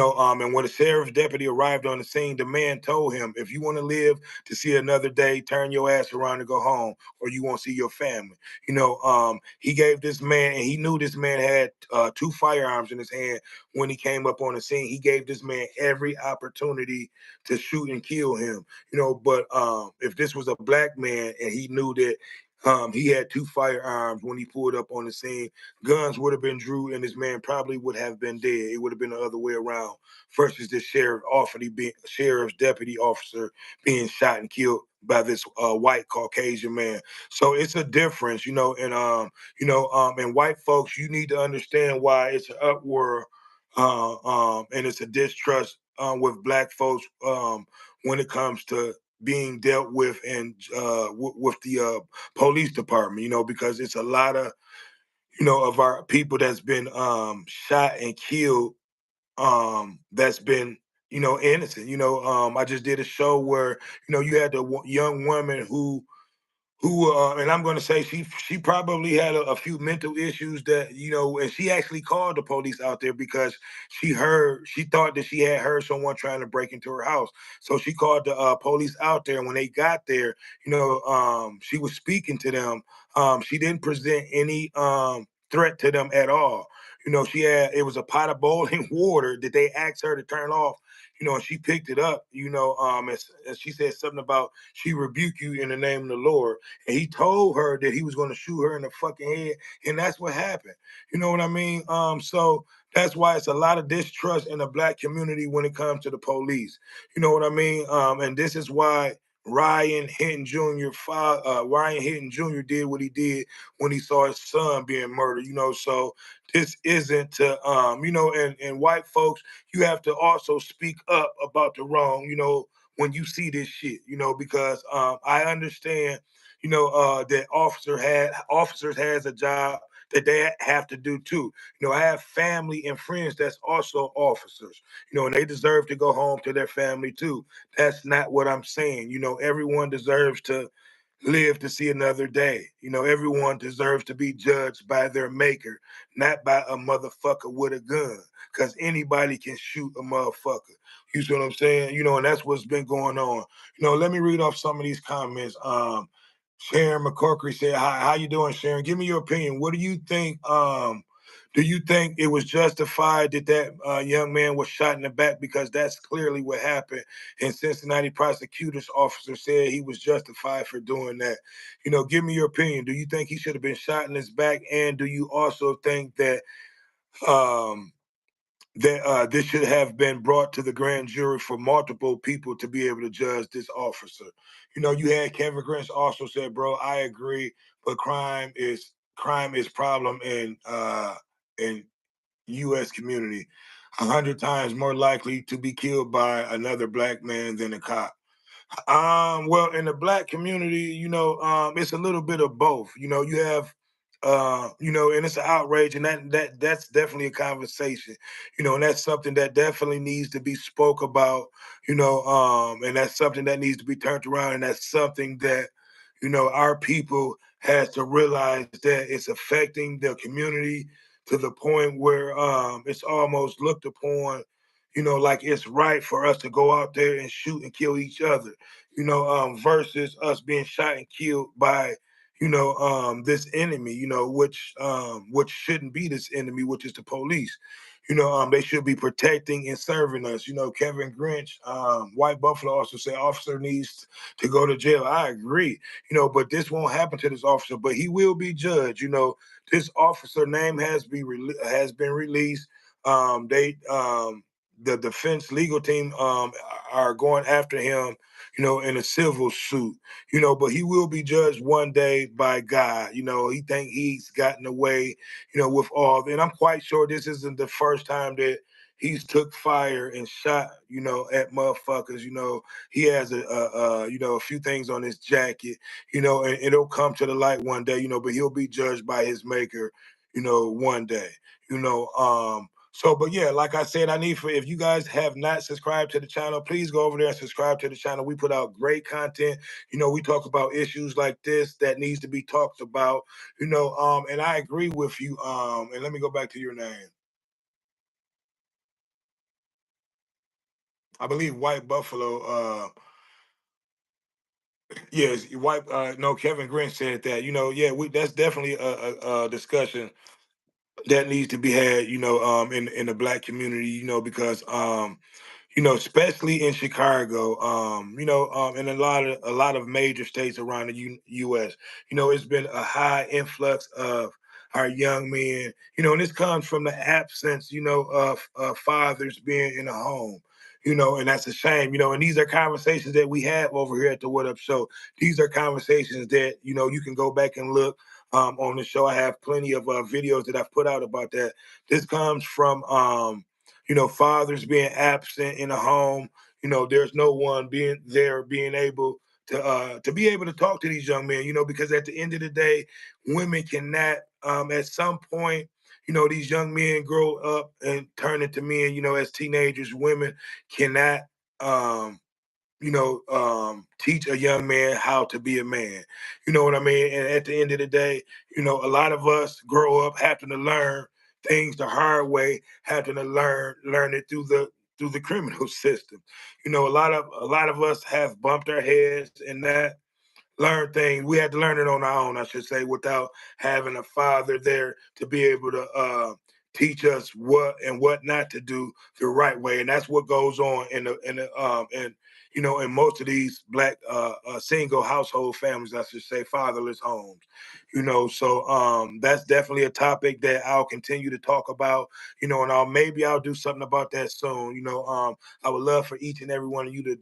when the sheriff deputy arrived on the scene, the man told him, if you want to live to see another day, turn your ass around and go home, or you won't see your family. He gave this man, and he knew this man had two firearms in his hand when he came up on the scene. He gave this man every opportunity to shoot and kill him. But if this was a black man and he knew that he had two firearms when he pulled up on the scene, guns would have been drew, and this man probably would have been dead. It would have been the other way around, versus this sheriff's deputy officer being shot and killed by this white Caucasian man. So it's a difference, and white folks, you need to understand why it's an uproar, and it's a distrust with black folks when it comes to being dealt with, and with the police department, because it's a lot of our people that's been shot and killed, that's been innocent. I just did a show where you had the young woman who and I'm going to say she probably had a few mental issues that and she actually called the police out there because she thought that she had heard someone trying to break into her house. So she called the police out there, and when they got there, she was speaking to them. She didn't present any threat to them at all. She had it was a pot of boiling water that they asked her to turn off. And she picked it up. And she said something about she rebuked you in the name of the Lord, and he told her that he was going to shoot her in the fucking head, and that's what happened. You know what I mean? So that's why it's a lot of distrust in the black community when it comes to the police. You know what I mean? And this is why Ryan Hinton Jr. did what he did when he saw his son being murdered. So this isn't to and white folks, you have to also speak up about the wrong. When you see this shit, because I understand that officers has a job that they have to do too. I have family and friends that's also officers, and they deserve to go home to their family too. That's not what I'm saying. Everyone deserves to live to see another day. Everyone deserves to be judged by their maker, not by a motherfucker with a gun. Because anybody can shoot a motherfucker. You see what I'm saying? And that's what's been going on. Let me read off some of these comments. Sharon McCorkery said, "Hi, how you doing, Sharon? Give me your opinion. What do you think? Do you think it was justified that young man was shot in the back? Because that's clearly what happened. And Cincinnati prosecutors officer said he was justified for doing that. Give me your opinion. Do you think he should have been shot in his back? And do you also think that um, this should have been brought to the grand jury for multiple people to be able to judge this officer?" You had Kevin Grinch also said, "Bro, I agree, but crime is problem in U.S. community, 100 times more likely to be killed by another black man than a cop." Well, in the black community, it's a little bit of both. You have and it's an outrage, and that's definitely a conversation, and that's something that definitely needs to be spoke about, and that's something that needs to be turned around, and that's something that, our people has to realize that it's affecting the community to the point where it's almost looked upon, like it's right for us to go out there and shoot and kill each other, versus us being shot and killed by, this enemy, which shouldn't be this enemy, which is the police. They should be protecting and serving us. Kevin Grinch, White Buffalo also said officer needs to go to jail. I agree, but this won't happen to this officer, but he will be judged. This officer name has been released. They the defense legal team are going after him, in a civil suit, but he will be judged one day by God. He think he's gotten away, with all, and I'm quite sure this isn't the first time that he's took fire and shot, at motherfuckers. He has a few things on his jacket, and it'll come to the light one day, but he'll be judged by his maker, one day, so, but yeah, like I said, I need for if you guys have not subscribed to the channel, please go over there and subscribe to the channel. We put out great content. We talk about issues like this that needs to be talked about. And I agree with you. And let me go back to your name. I believe White Buffalo. Yes, White. No, Kevin Grinch said that. Yeah, that's definitely a discussion that needs to be had. In the black community. Because especially in Chicago, and a lot of major states around the U.S. It's been a high influx of our young men, and this comes from the absence, of fathers being in the home. And that's a shame, and these are conversations that we have over here at the What Up Show. These are conversations that, you can go back and look on the show. I have plenty of videos that I've put out about that. This comes from fathers being absent in the home. There's no one being there, being able to be able to talk to these young men. Because at the end of the day, women cannot, at some point, these young men grow up and turn into men, as teenagers. Women cannot, um, teach a young man how to be a man. You know what I mean? And at the end of the day, a lot of us grow up having to learn things the hard way, having to learn it through the criminal system. A lot of us have bumped our heads in that learn things. We had to learn it on our own, I should say, without having a father there to be able to teach us what and what not to do the right way. And that's what goes on in most of these black single household families, I should say, fatherless homes. So that's definitely a topic that I'll continue to talk about. And maybe I'll do something about that soon. I would love for each and every one of you to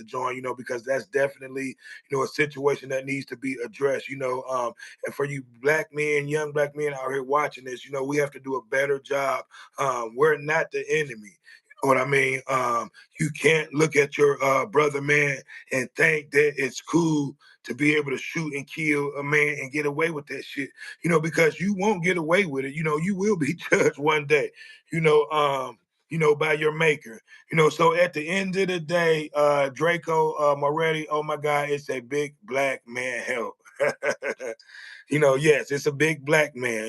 join. Because that's definitely a situation that needs to be addressed. And for you black men, young black men out here watching this, we have to do a better job. We're not the enemy. You know what I mean? You can't look at your brother man and think that it's cool to be able to shoot and kill a man and get away with that shit. Because you won't get away with it. You will be judged one day. By your maker. So at the end of the day, Draco Moretti, oh my God, it's a big black man help. Yes, it's a big black man,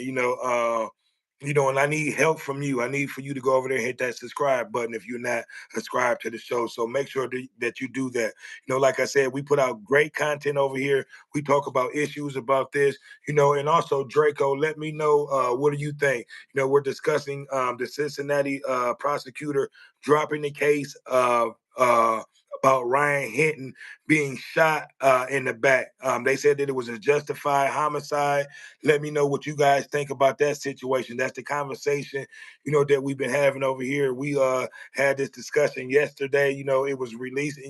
and I need help from you. I need for you to go over there and hit that subscribe button if you're not subscribed to the show. So make sure that you do that. Like I said, we put out great content over here. We talk about issues about this, and also Draco, let me know what do you think? We're discussing the Cincinnati prosecutor dropping the case of about Ryan Hinton being shot in the back. They said that it was a justified homicide. Let me know what you guys think about that situation. That's the conversation, that we've been having over here. We had this discussion yesterday. It was released,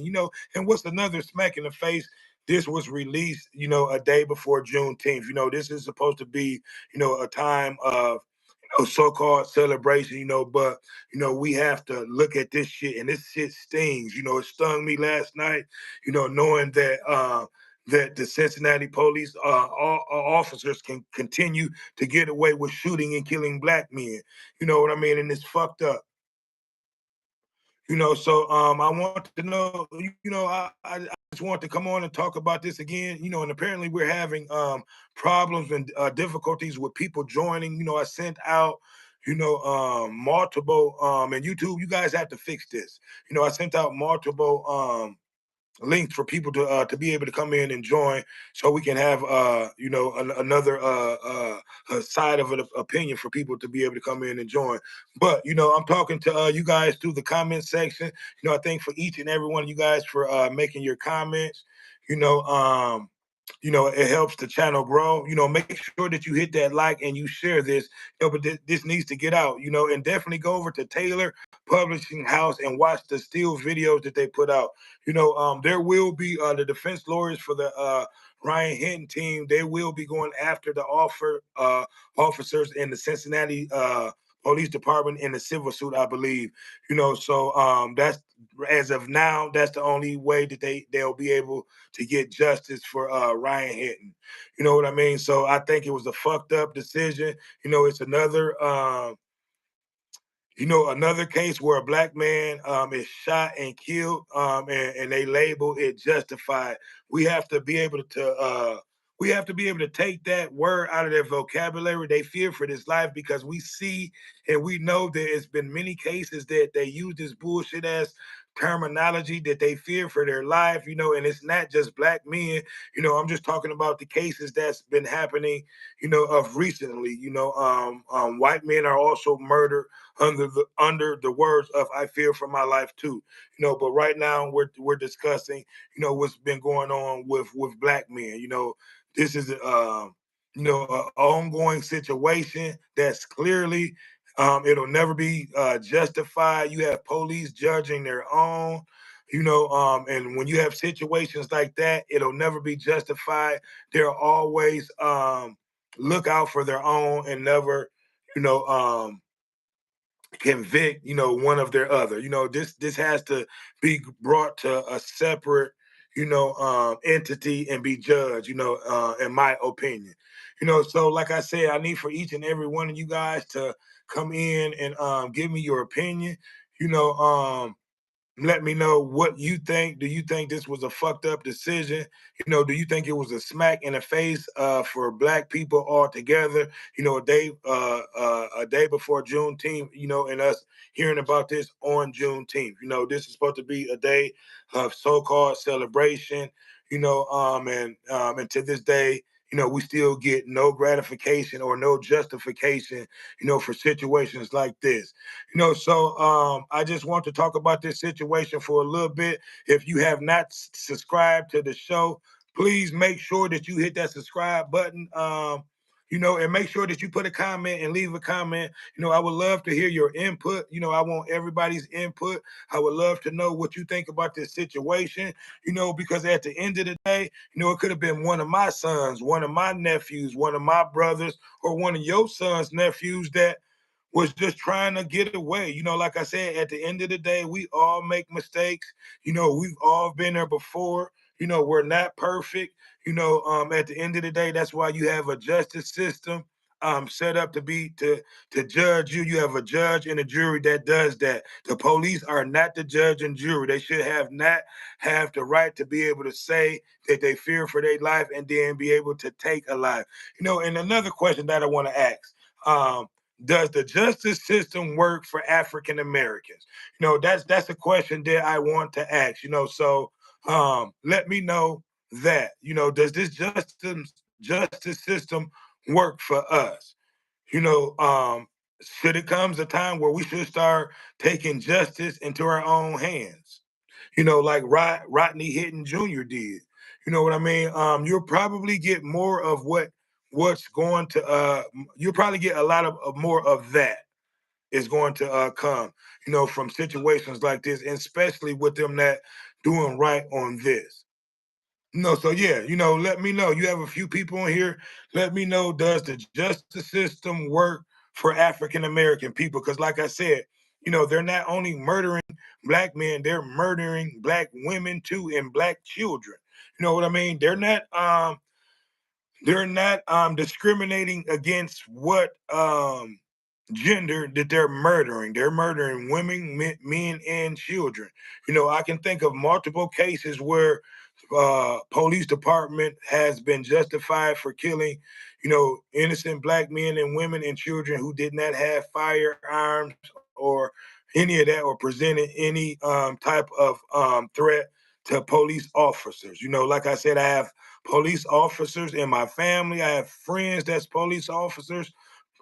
and what's another smack in the face? This was released, a day before Juneteenth. This is supposed to be, a time of so-called celebration, but we have to look at this shit, and this shit stings. It stung me last night, knowing that the Cincinnati police officers can continue to get away with shooting and killing black men. You know what I mean? And it's fucked up. So I want to know, I just want to come on and talk about this again, and apparently we're having problems and difficulties with people joining. I sent out, multiple and YouTube, you guys have to fix this. I sent out multiple links for people to be able to come in and join, so we can have another side of an opinion for people to be able to come in and join. But I'm talking to you guys through the comment section. I think for each and every one of you guys for making your comments. It helps the channel grow. Make sure that you hit that like and you share this. But this needs to get out. And definitely go over to Taylor Publishing House and watch the still videos that they put out. There will be the defense lawyers for the Ryan Hinton team. They will be going after the officers in the Cincinnati Police Department in the civil suit, I believe. So that's, as of now, that's the only way that they'll be able to get justice for Ryan Hinton. You know what I mean? So I think it was a fucked up decision. It's another case where a black man is shot and killed, and they label it justified. We have to be able to take that word out of their vocabulary. They fear for this life because we see and we know that it's been many cases that they use this bullshit as terminology, that they fear for their life, and it's not just black men. I'm just talking about the cases that's been happening, of recently. White men are also murdered under the words of "I fear for my life too." But right now we're discussing, what's been going on with black men. This is an ongoing situation that's clearly, it'll never be justified. You have police judging their own. And when you have situations like that, it'll never be justified. They'll always look out for their own and never, you know, um, convict, one of their other. This has to be brought to a separate, entity and be judged, in my opinion. So like I said, I need for each and every one of you guys to come in and give me your opinion. You know, let me know what you think. Do you think this was a fucked up decision? Do you think it was a smack in the face for Black people altogether? A day before Juneteenth. And us hearing about this on Juneteenth. This is supposed to be a day of so-called celebration. And to this day, we still get no gratification or no justification, for situations like this. So I just want to talk about this situation for a little bit. If you have not subscribed to the show, please make sure that you hit that subscribe button. And make sure that you put a comment and leave a comment. I would love to hear your input. I want everybody's input. I would love to know what you think about this situation, because at the end of the day, it could have been one of my sons, one of my nephews, one of my brothers, or one of your sons' nephews that was just trying to get away. Like I said, at the end of the day, we all make mistakes. We've all been there before. We're not perfect. At the end of the day, that's why you have a justice system set up to judge you. You have a judge and a jury that does that. The police are not the judge and jury. They should not have the right to be able to say that they fear for their life and then be able to take a life. And another question that I want to ask. Does the justice system work for African Americans? That's a question that I want to ask. So let me know that. Does this justice system work for us? Should it comes a time where we should start taking justice into our own hands? Like Rodney Hinton Jr. did. You know what I mean? You'll probably get more of what's going to you'll probably get a lot of more of that is going to come, from situations like this, and especially with them not doing right on this. So yeah, let me know. You have a few people in here. Let me know, does the justice system work for African American people? Because like I said, they're not only murdering Black men, they're murdering Black women too and Black children. You know what I mean? They're not discriminating against what gender that they're murdering. They're murdering women, men, and children. I can think of multiple cases where police department has been justified for killing, innocent Black men and women and children who did not have firearms or any of that, or presented any type of threat to police officers. Like I said, I have police officers in my family. I have friends that's police officers,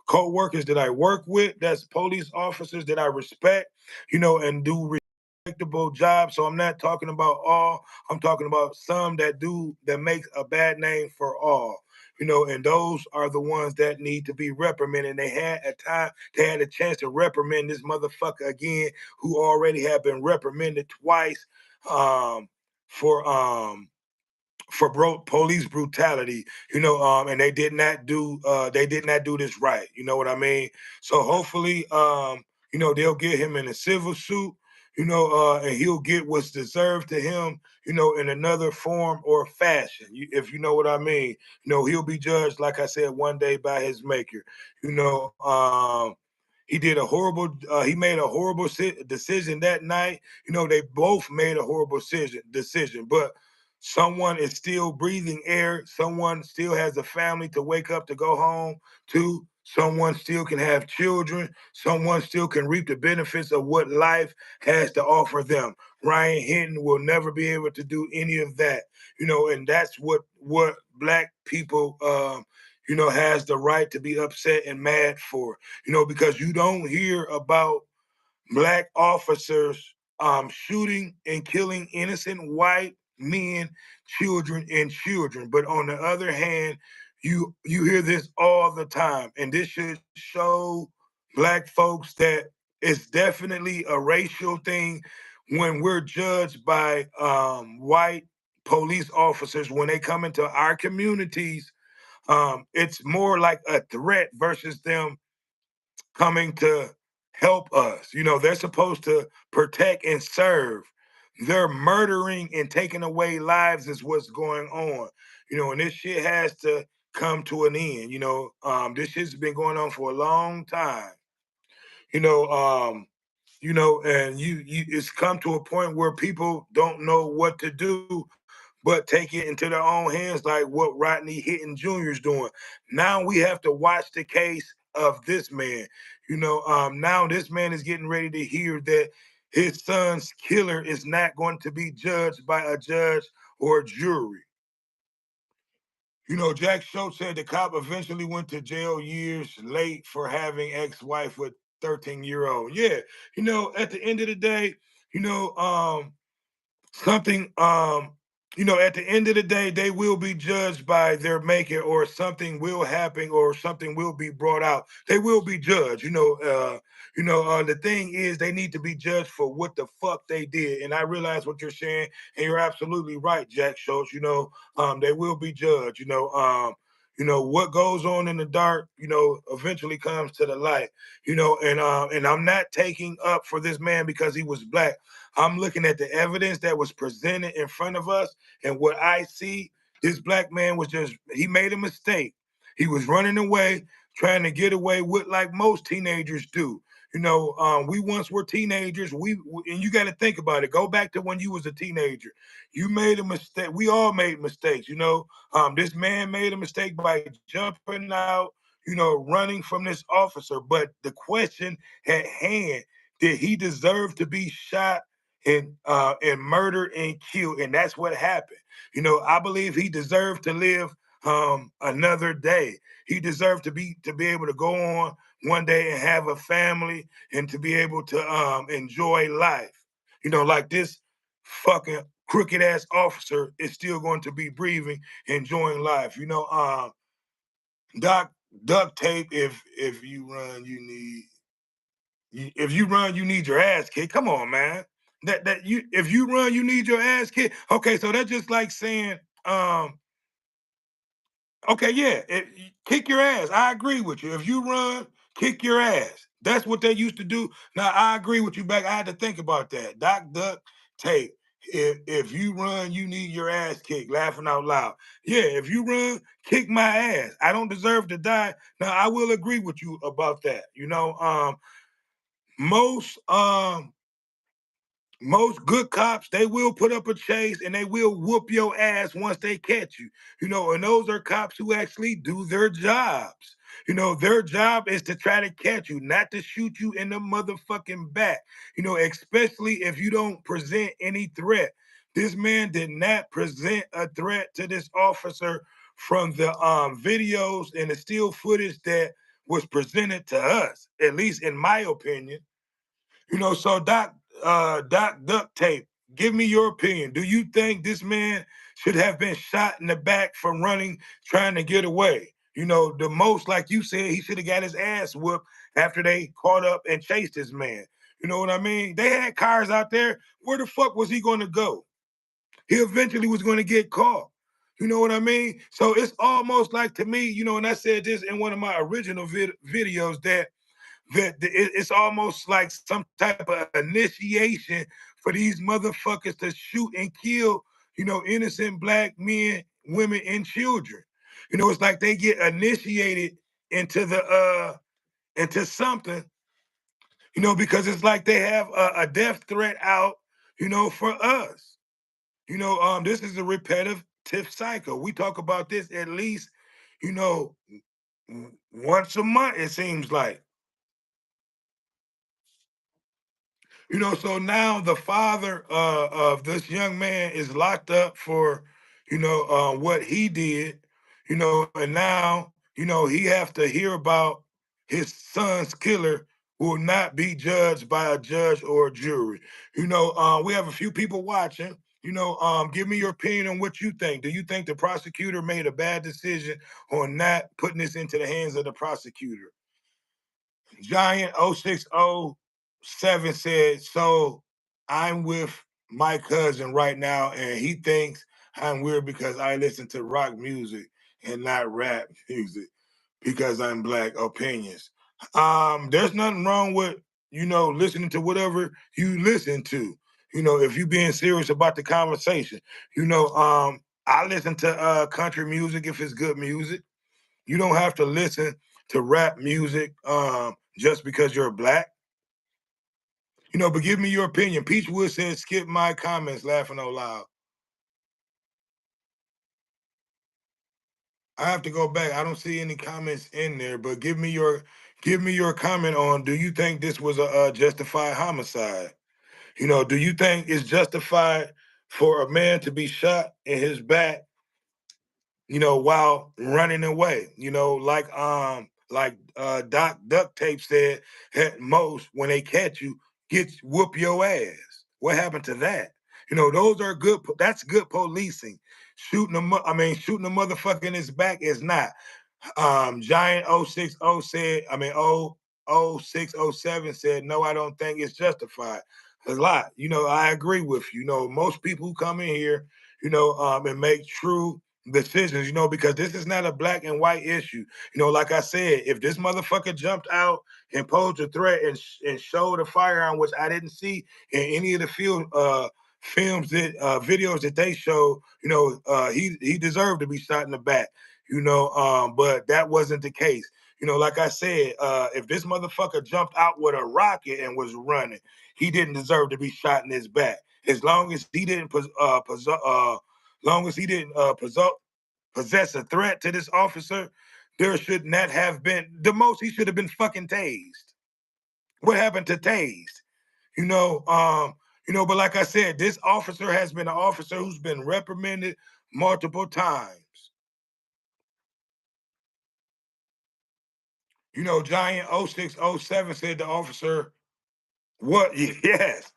co-workers that I work with, that's police officers that I respect, and do respectable jobs. So I'm not talking about all, I'm talking about some that makes a bad name for all. And those are the ones that need to be reprimanded. They had a chance to reprimand this motherfucker again, who already had been reprimanded twice um, for police brutality, and they did not do this right. You know what I mean? So hopefully, they'll get him in a civil suit, and he'll get what's deserved to him, in another form or fashion. If you know what I mean, he'll be judged, like I said, one day by his maker. You know, he made a horrible decision that night. They both made a horrible decision, but someone is still breathing air. Someone still has a family to wake up to go home to. Someone still can have children. Someone still can reap the benefits of what life has to offer them. Ryan Hinton will never be able to do any of that. And that's what Black people has the right to be upset and mad for. Because you don't hear about Black officers shooting and killing innocent white men, children. But on the other hand, you hear this all the time, and this should show Black folks that it's definitely a racial thing when we're judged by white police officers when they come into our communities. It's more like a threat versus them coming to help us. They're supposed to protect and serve. They're murdering and taking away lives is what's going on. And this shit has to come to an end. This shit's been going on for a long time. You know, um, and it's come to a point where people don't know what to do but take it into their own hands, like what Rodney Hinton Jr. is doing. Now we have to watch the case of this man. Now this man is getting ready to hear that his son's killer is not going to be judged by a judge or a jury. Jack Schultz said the cop eventually went to jail years late for having ex-wife with 13-year-old. Yeah, at the end of the day, you know, um, something at the end of the day they will be judged by their maker, or something will happen, or something will be brought out. They will be judged. The thing is, they need to be judged for what the fuck they did. And I realize what you're saying, and you're absolutely right, Jack Schultz. They will be judged. What goes on in the dark, eventually comes to the light. And I'm not taking up for this man because he was black. I'm looking at the evidence that was presented in front of us, and what I see, this black man he made a mistake. He was running away, trying to get away with, like most teenagers do. We once were teenagers. And you got to think about it. Go back to when you was a teenager. You made a mistake. We all made mistakes. This man made a mistake by jumping out, running from this officer. But the question at hand, did he deserve to be shot and murdered and killed? And that's what happened. I believe he deserved to live another day. He deserved to be able to go on one day and have a family, and to be able to enjoy life. Like this fucking crooked ass officer is still going to be breathing, enjoying life. Doc duct tape. If you run, you need your ass kicked. Come on, man. If you run, you need your ass kicked. Okay, so that's just like saying, okay, yeah, kick your ass. I agree with you. If you run, kick your ass. That's what they used to do. Now I agree with you back. I had to think about that. Doc duck tape. If you run, you need your ass kicked. Laughing out loud. Yeah, if you run, kick my ass. I don't deserve to die. Now I will agree with you about that. Most most good cops, they will put up a chase and they will whoop your ass once they catch you. And those are cops who actually do their jobs. Their job is to try to catch you, not to shoot you in the motherfucking back. Especially if you don't present any threat. This man did not present a threat to this officer from the videos and the still footage that was presented to us, at least in my opinion. So Doc Duct Tape, give me your opinion. Do you think this man should have been shot in the back for running, trying to get away? The most, like you said, he should have got his ass whooped after they caught up and chased this man. You know what I mean? They had cars out there. Where the fuck was he going to go? He eventually was going to get caught. You know what I mean? So it's almost like, to me, and I said this in one of my original videos, that it's almost like some type of initiation for these motherfuckers to shoot and kill, innocent black men, women, and children. It's like they get initiated into into something, because it's like they have a death threat out, for us. This is a repetitive cycle. We talk about this at least, you know, once a month, it seems like. So now the father of this young man is locked up for, what he did, and now, he have to hear about his son's killer will not be judged by a judge or a jury. We have a few people watching. Give me your opinion on what you think. Do you think the prosecutor made a bad decision on not putting this into the hands of the prosecutor? Giant 0607 said, so I'm with my cousin right now, and he thinks I'm weird because I listen to rock music and not rap music because I'm black. Opinions. There's nothing wrong with, listening to whatever you listen to. if you being serious about the conversation. I listen to country music if it's good music. You don't have to listen to rap music just because you're black. But give me your opinion. Peachwood says, skip my comments, laughing out loud. I have to go back. I don't see any comments in there, but give me your comment on, do you think this was a justified homicide? Do you think it's justified for a man to be shot in his back, while running away? Like Doc Duct Tape said, at most when they catch you, whoop your ass. What happened to that? Those are good. That's good policing. Shooting a motherfucker in his back is not. Giant 060 said, O 0607 said, no, I don't think it's justified. A lot. I agree with you. Most people who come in here, and make true decisions, because this is not a black and white issue. Like I said, if this motherfucker jumped out and posed a threat and showed a firearm, which I didn't see in any of the films that videos that they showed, he deserved to be shot in the back. But that wasn't the case. Like I said, if this motherfucker jumped out with a rocket and was running, he didn't deserve to be shot in his back. As long as he didn't possess a threat to this officer, there should not have been. The most he should have been fucking tased. What happened to tased? But like I said, this officer has been an officer who's been reprimanded multiple times. Giant 0607 said the officer, what? Yes,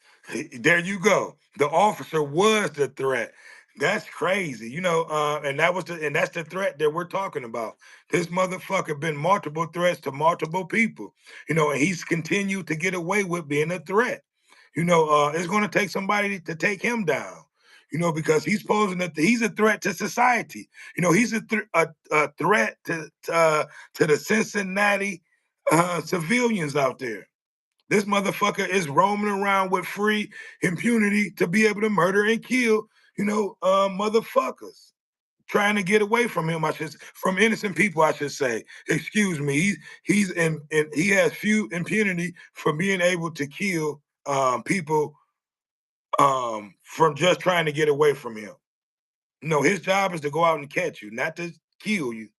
there you go. The officer was the threat. That's crazy, and that's the threat that we're talking about. This motherfucker been multiple threats to multiple people, and he's continued to get away with being a threat. It's going to take somebody to take him down. Because he's posing that he's a threat to society. He's a threat to the Cincinnati civilians out there. This motherfucker is roaming around with free impunity to be able to murder and kill, motherfuckers. Trying to get away from him, from innocent people, I should say. Excuse me. He has few impunity for being able to kill people from just trying to get away from him. No, his job is to go out and catch you, not to kill you.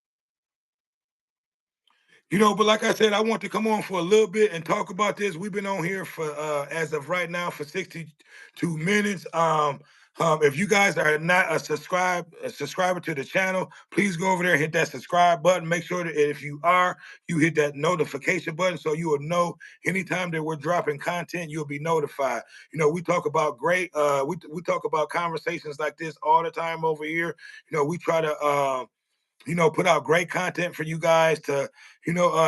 But like I said, I want to come on for a little bit and talk about this. We've been on here for as of right now for 62 minutes. If you guys are not a subscriber to the channel, please go over there and hit that subscribe button. Make sure that if you are, you hit that notification button so you will know anytime that we're dropping content, you'll be notified. We talk about we talk about conversations like this all the time over here. We try to put out great content for you guys to,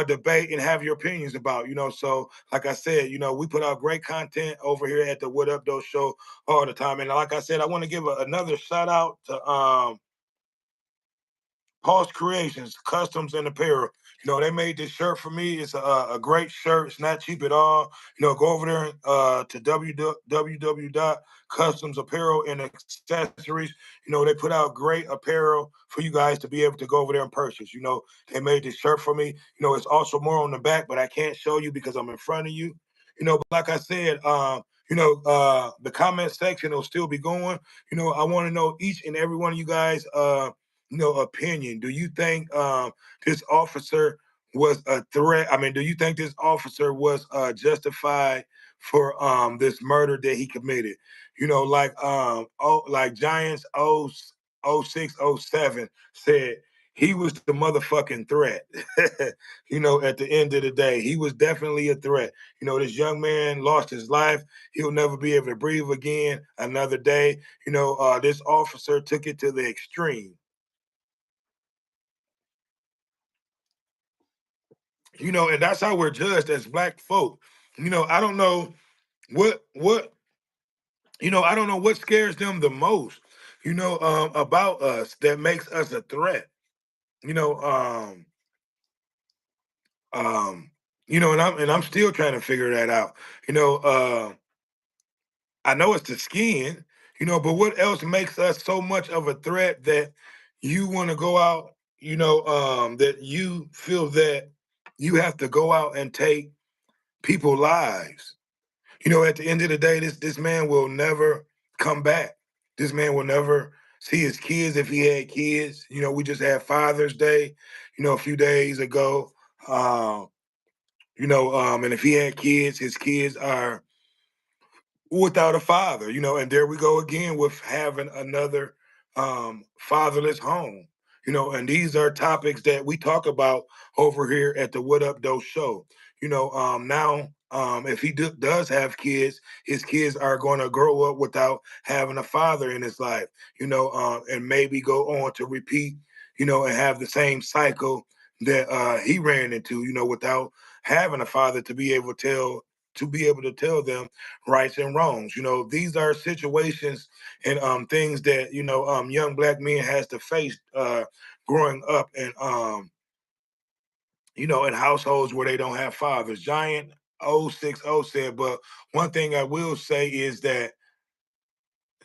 debate and have your opinions about, So, like I said, we put out great content over here at the What Up Though show all the time. And like I said, I want to give another shout out to Paul's Creations, Customs and Apparel. They made this shirt for me. It's a great shirt. It's not cheap at all. Go over there to www.customsapparel and accessories. They put out great apparel for you guys to be able to go over there and purchase. They made this shirt for me. It's also more on the back, but I can't show you because I'm in front of you. But like I said, the comment section will still be going. I want to know each and every one of you guys opinion. Do you think this officer was a threat? Do you think this officer was justified for this murder that he committed? Like Giants 0607 said, he was the motherfucking threat. At the end of the day, he was definitely a threat. This young man lost his life. He'll never be able to breathe again another day. This officer took it to the extreme. And that's how we're judged as black folk. I don't know what I don't know what scares them the most, about us that makes us a threat. You know, um, and I'm still trying to figure that out. You know, I know it's the skin, but what else makes us so much of a threat that you want to go out, that you feel that you have to go out and take people's lives? At the end of the day, this man will never come back. This man will never see his kids if he had kids. We just had Father's Day, a few days ago. Uh, and if he had kids, his kids are without a father, and there we go again with having another fatherless home. And these are topics that we talk about over here at the What Up Doe show. Now, if he does have kids, his kids are going to grow up without having a father in his life, and maybe go on to repeat, and have the same cycle that he ran into, without having a father to be able to tell them rights and wrongs. These are situations and things that young black men has to face growing up in households where they don't have fathers. Giant 060 said, but one thing I will say is that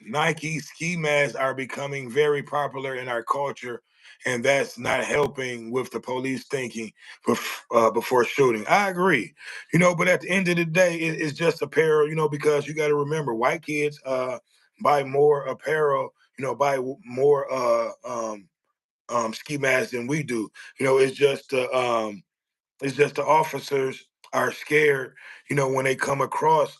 Nike ski masks are becoming very popular in our culture, and that's not helping with the police thinking before shooting. I agree, but at the end of the day, it's just apparel, because you got to remember, white kids buy more apparel, buy more ski masks than we do. It's just the officers are scared, when they come across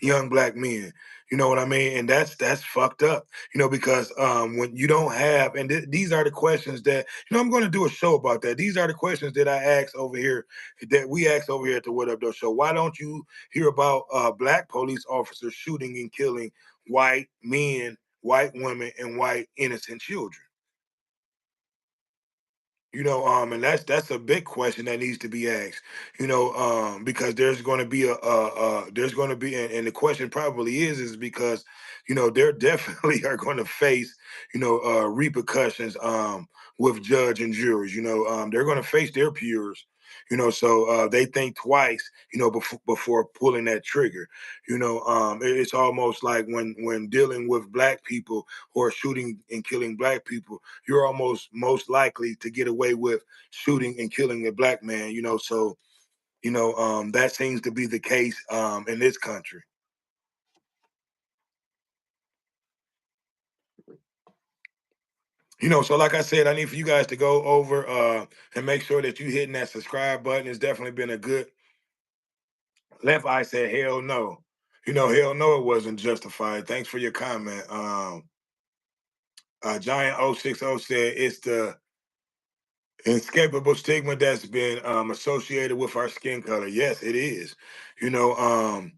young black men. You know what I mean? And that's fucked up, because when you don't have, and these are the questions that, I'm going to do a show about that. These are the questions that I ask over here, that we ask over here at the What Up Though show. Why don't you hear about black police officers shooting and killing white men, white women, and white innocent children? And that's a big question that needs to be asked. Because there's going to be there's going to be, and the question probably is because they're definitely are going to face repercussions with judge and juries. They're going to face their peers. So they think twice, before pulling that trigger. It's almost like when dealing with black people or shooting and killing black people, you're almost most likely to get away with shooting and killing a black man. So that seems to be the case in this country. So like I said, I need for you guys to go over and make sure that you hitting that subscribe button. It's definitely been a good. Left Eye said, "Hell no." Hell no, it wasn't justified. Thanks for your comment. Giant 060 said it's the inescapable stigma that's been associated with our skin color. Yes, it is. You know, um,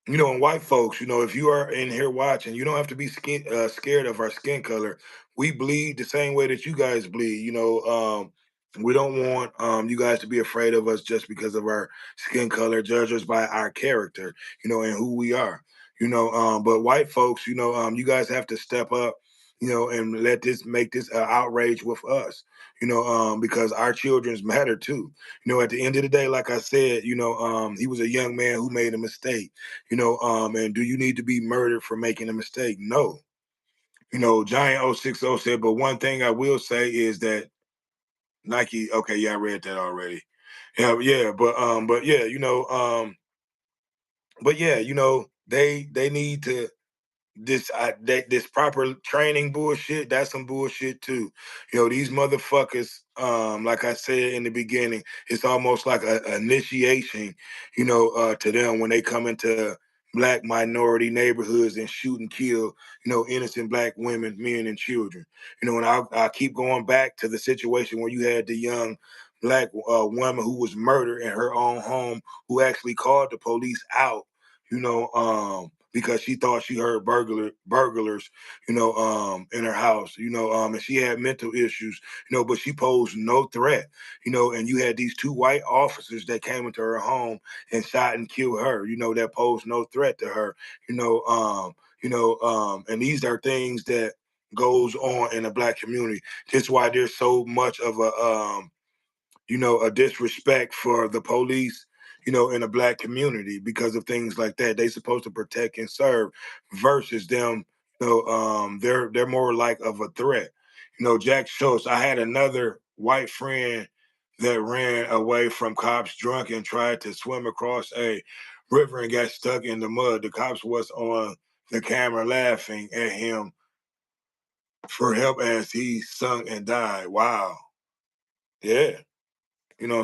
and white folks, if you are in here watching, you don't have to be scared of our skin color. We bleed the same way that you guys bleed. We don't want you guys to be afraid of us just because of our skin color. Judge us by our character, and who we are. But white folks, you guys have to step up, and make this outrage with us, because our children's matter too. At the end of the day, like I said, he was a young man who made a mistake, and do you need to be murdered for making a mistake? No. Giant 060 said, but one thing I will say is that Nike, okay, yeah, I read that already. Yeah, yeah, but yeah, they need to this proper training bullshit, that's some bullshit too. These motherfuckers, like I said in the beginning, it's almost like a initiation, to them when they come into black minority neighborhoods and shoot and kill, innocent black women, men, and children. And I keep going back to the situation where you had the young black woman who was murdered in her own home, who actually called the police out, because she thought she heard burglars, in her house, and she had mental issues, but she posed no threat, and you had these two white officers that came into her home and shot and killed her, that posed no threat to her, and these are things that goes on in the black community. That's why there's so much of a disrespect for the police, in the black community because of things like that. They supposed to protect and serve versus them, they're more like of a threat. Jack Schultz, I had another white friend that ran away from cops drunk and tried to swim across a river and got stuck in the mud. The cops was on the camera laughing at him for help as he sunk and died. Wow. Yeah.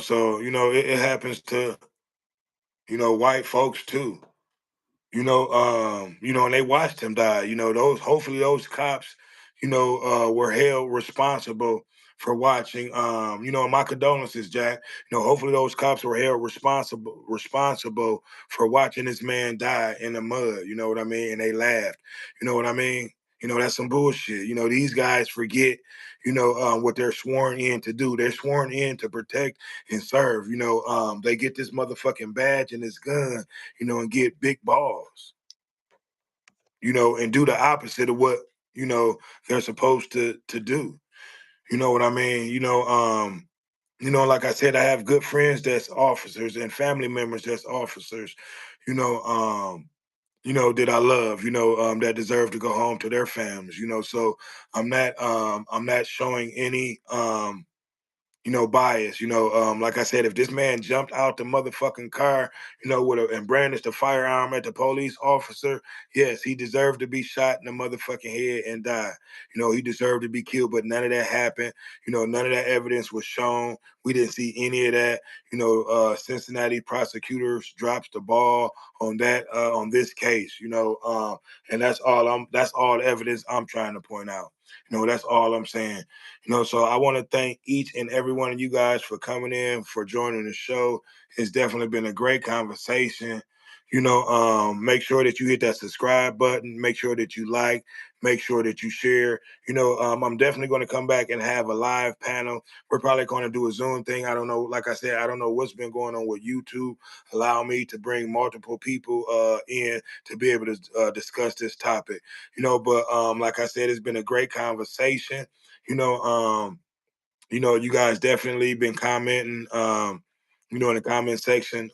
So, it happens to, white folks too. And they watched him die. Hopefully those cops, were held responsible for watching. My condolences, Jack. Hopefully those cops were held responsible for watching this man die in the mud. You know what I mean? And they laughed. You know what I mean? That's some bullshit. These guys forget, what they're sworn in to do. They're sworn in to protect and serve. They get this motherfucking badge and this gun, and get big balls, and do the opposite of what, they're supposed to do. You know what I mean? Like I said, I have good friends that's officers and family members that's officers, you know, um, that I love, that deserve to go home to their families, so I'm not showing any bias. Like I said, if this man jumped out the motherfucking car, and brandished a firearm at the police officer, yes, he deserved to be shot in the motherfucking head and die. He deserved to be killed, but none of that happened. None of that evidence was shown. We didn't see any of that. Cincinnati prosecutors drops the ball on that, on this case. And that's all the evidence I'm trying to point out. That's all I'm saying. So I want to thank each and every one of you guys for coming in, for joining the show. It's definitely been a great conversation. Make sure that you hit that subscribe button. Make sure that you like. Make sure that you share. I'm definitely going to come back and have a live panel. We're probably going to do a Zoom thing. I don't know. Like I said, I don't know what's been going on with YouTube. Allow me to bring multiple people in to be able to discuss this topic. But like I said, it's been a great conversation. you know, um, you guys definitely been commenting, in the comment section,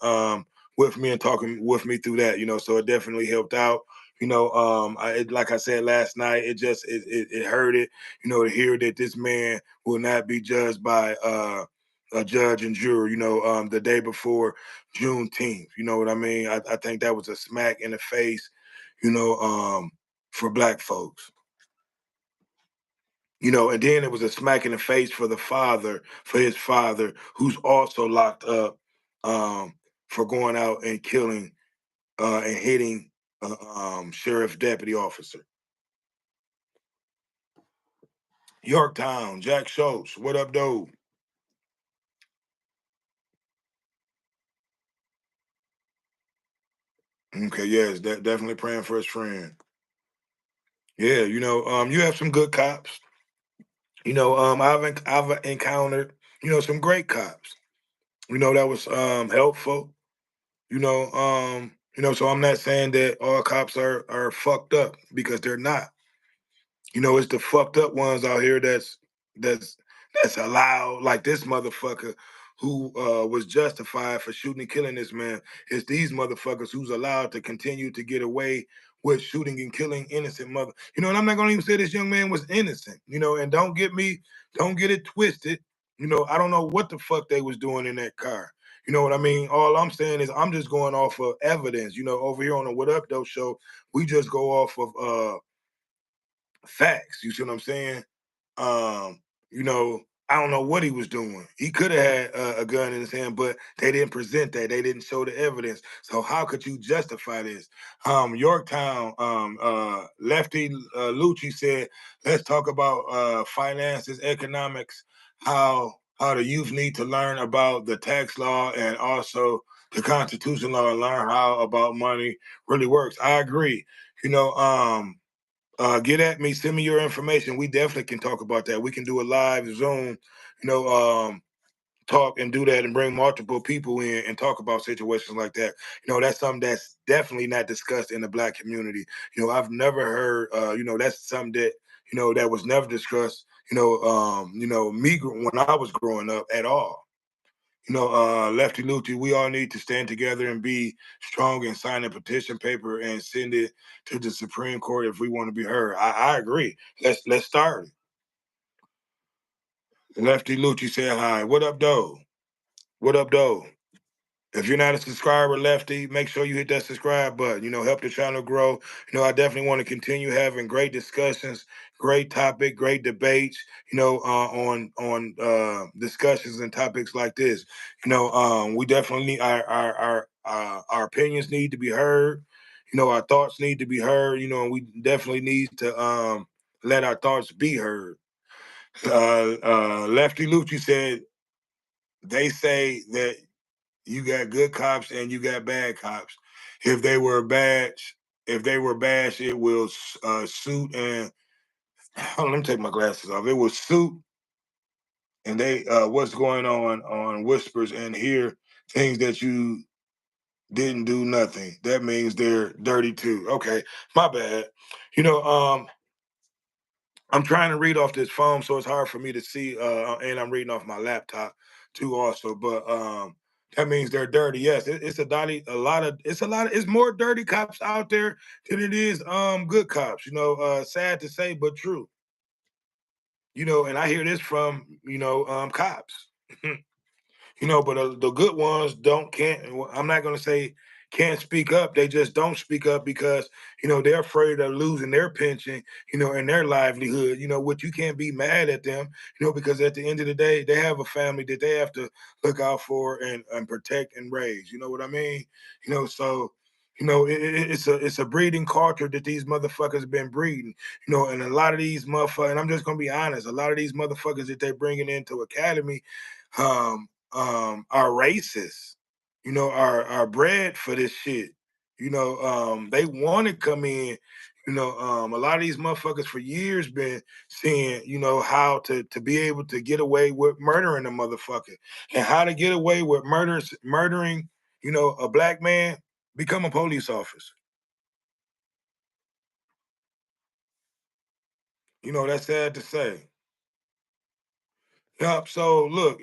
with me and talking with me through that, so it definitely helped out. Like I said last night, it hurt it, to hear that this man will not be judged by a judge and jury, the day before Juneteenth. You know what I mean? I think that was a smack in the face, you know, um, for black folks. And then it was a smack in the face for his father, who's also locked up, um, for going out and killing and hitting a sheriff deputy officer. Yorktown, Jack Schultz, what up, though? Okay, yes, definitely praying for his friend. Yeah, you have some good cops. I've encountered, some great cops. That was helpful. So I'm not saying that all cops are fucked up, because they're not. It's the fucked up ones out here that's that's allowed, like this motherfucker who was justified for shooting and killing this man. It's these motherfuckers who's allowed to continue to get away with shooting and killing innocent mother. And I'm not gonna even say this young man was innocent. And don't get it twisted. I don't know what the fuck they was doing in that car. You know what I mean? All I'm saying is I'm just going off of evidence. Over here on the What Up Though show, we just go off of facts. You see what I'm saying? Um, you know, I don't know what he was doing. He could have had a gun in his hand, but they didn't present that. They didn't show the evidence. So how could you justify this? Yorktown, Lefty Lucci said, let's talk about finances, economics, how the youth need to learn about the tax law and also the Constitution law, and learn how about money really works. I agree. Get at me, send me your information. We definitely can talk about that. We can do a live Zoom, you know, um, talk and do that and bring multiple people in and talk about situations like that. That's something that's definitely not discussed in the black community. I've never heard, that's something that, that was never discussed, when I was growing up at all. Lefty Lucci, we all need to stand together and be strong and sign a petition paper and send it to the Supreme Court if we want to be heard. I agree. Let's start it. Lefty Lucci said hi. What up, though? What up, though? If you're not a subscriber, Lefty, make sure you hit that subscribe button. Help the channel grow. I definitely want to continue having great discussions, great topic, great debates. On discussions and topics like this. We definitely need our opinions need to be heard. Our thoughts need to be heard. And we definitely need to let our thoughts be heard. Lefty Lucci said they say that you got good cops and you got bad cops. If they were bad, it will suit and hold on, let me take my glasses off. It will suit and they what's going on whispers and hear things that you didn't do nothing. That means they're dirty too. Okay, my bad. You know, um, I'm trying to read off this phone, so it's hard for me to see, and I'm reading off my laptop too, also. But that means they're dirty. Yes, it's it's more dirty cops out there than it is good cops. Sad to say, but true. And I hear this from cops. But the good ones don't can't. Well, I'm not going to say can't speak up. They just don't speak up because they're afraid of losing their pension, and their livelihood. Which you can't be mad at them, because at the end of the day, they have a family that they have to look out for and protect and raise. You know what I mean? So. It's a breeding culture that these motherfuckers been breeding, and a lot of these motherfuckers, and I'm just gonna be honest, a lot of these motherfuckers that they're bringing into academy, are racist, are bred for this shit. They want to come in. A lot of these motherfuckers for years been seeing, how to be able to get away with murdering a motherfucker and how to get away with murdering, a black man, become a police officer. That's sad to say. Yep. So look,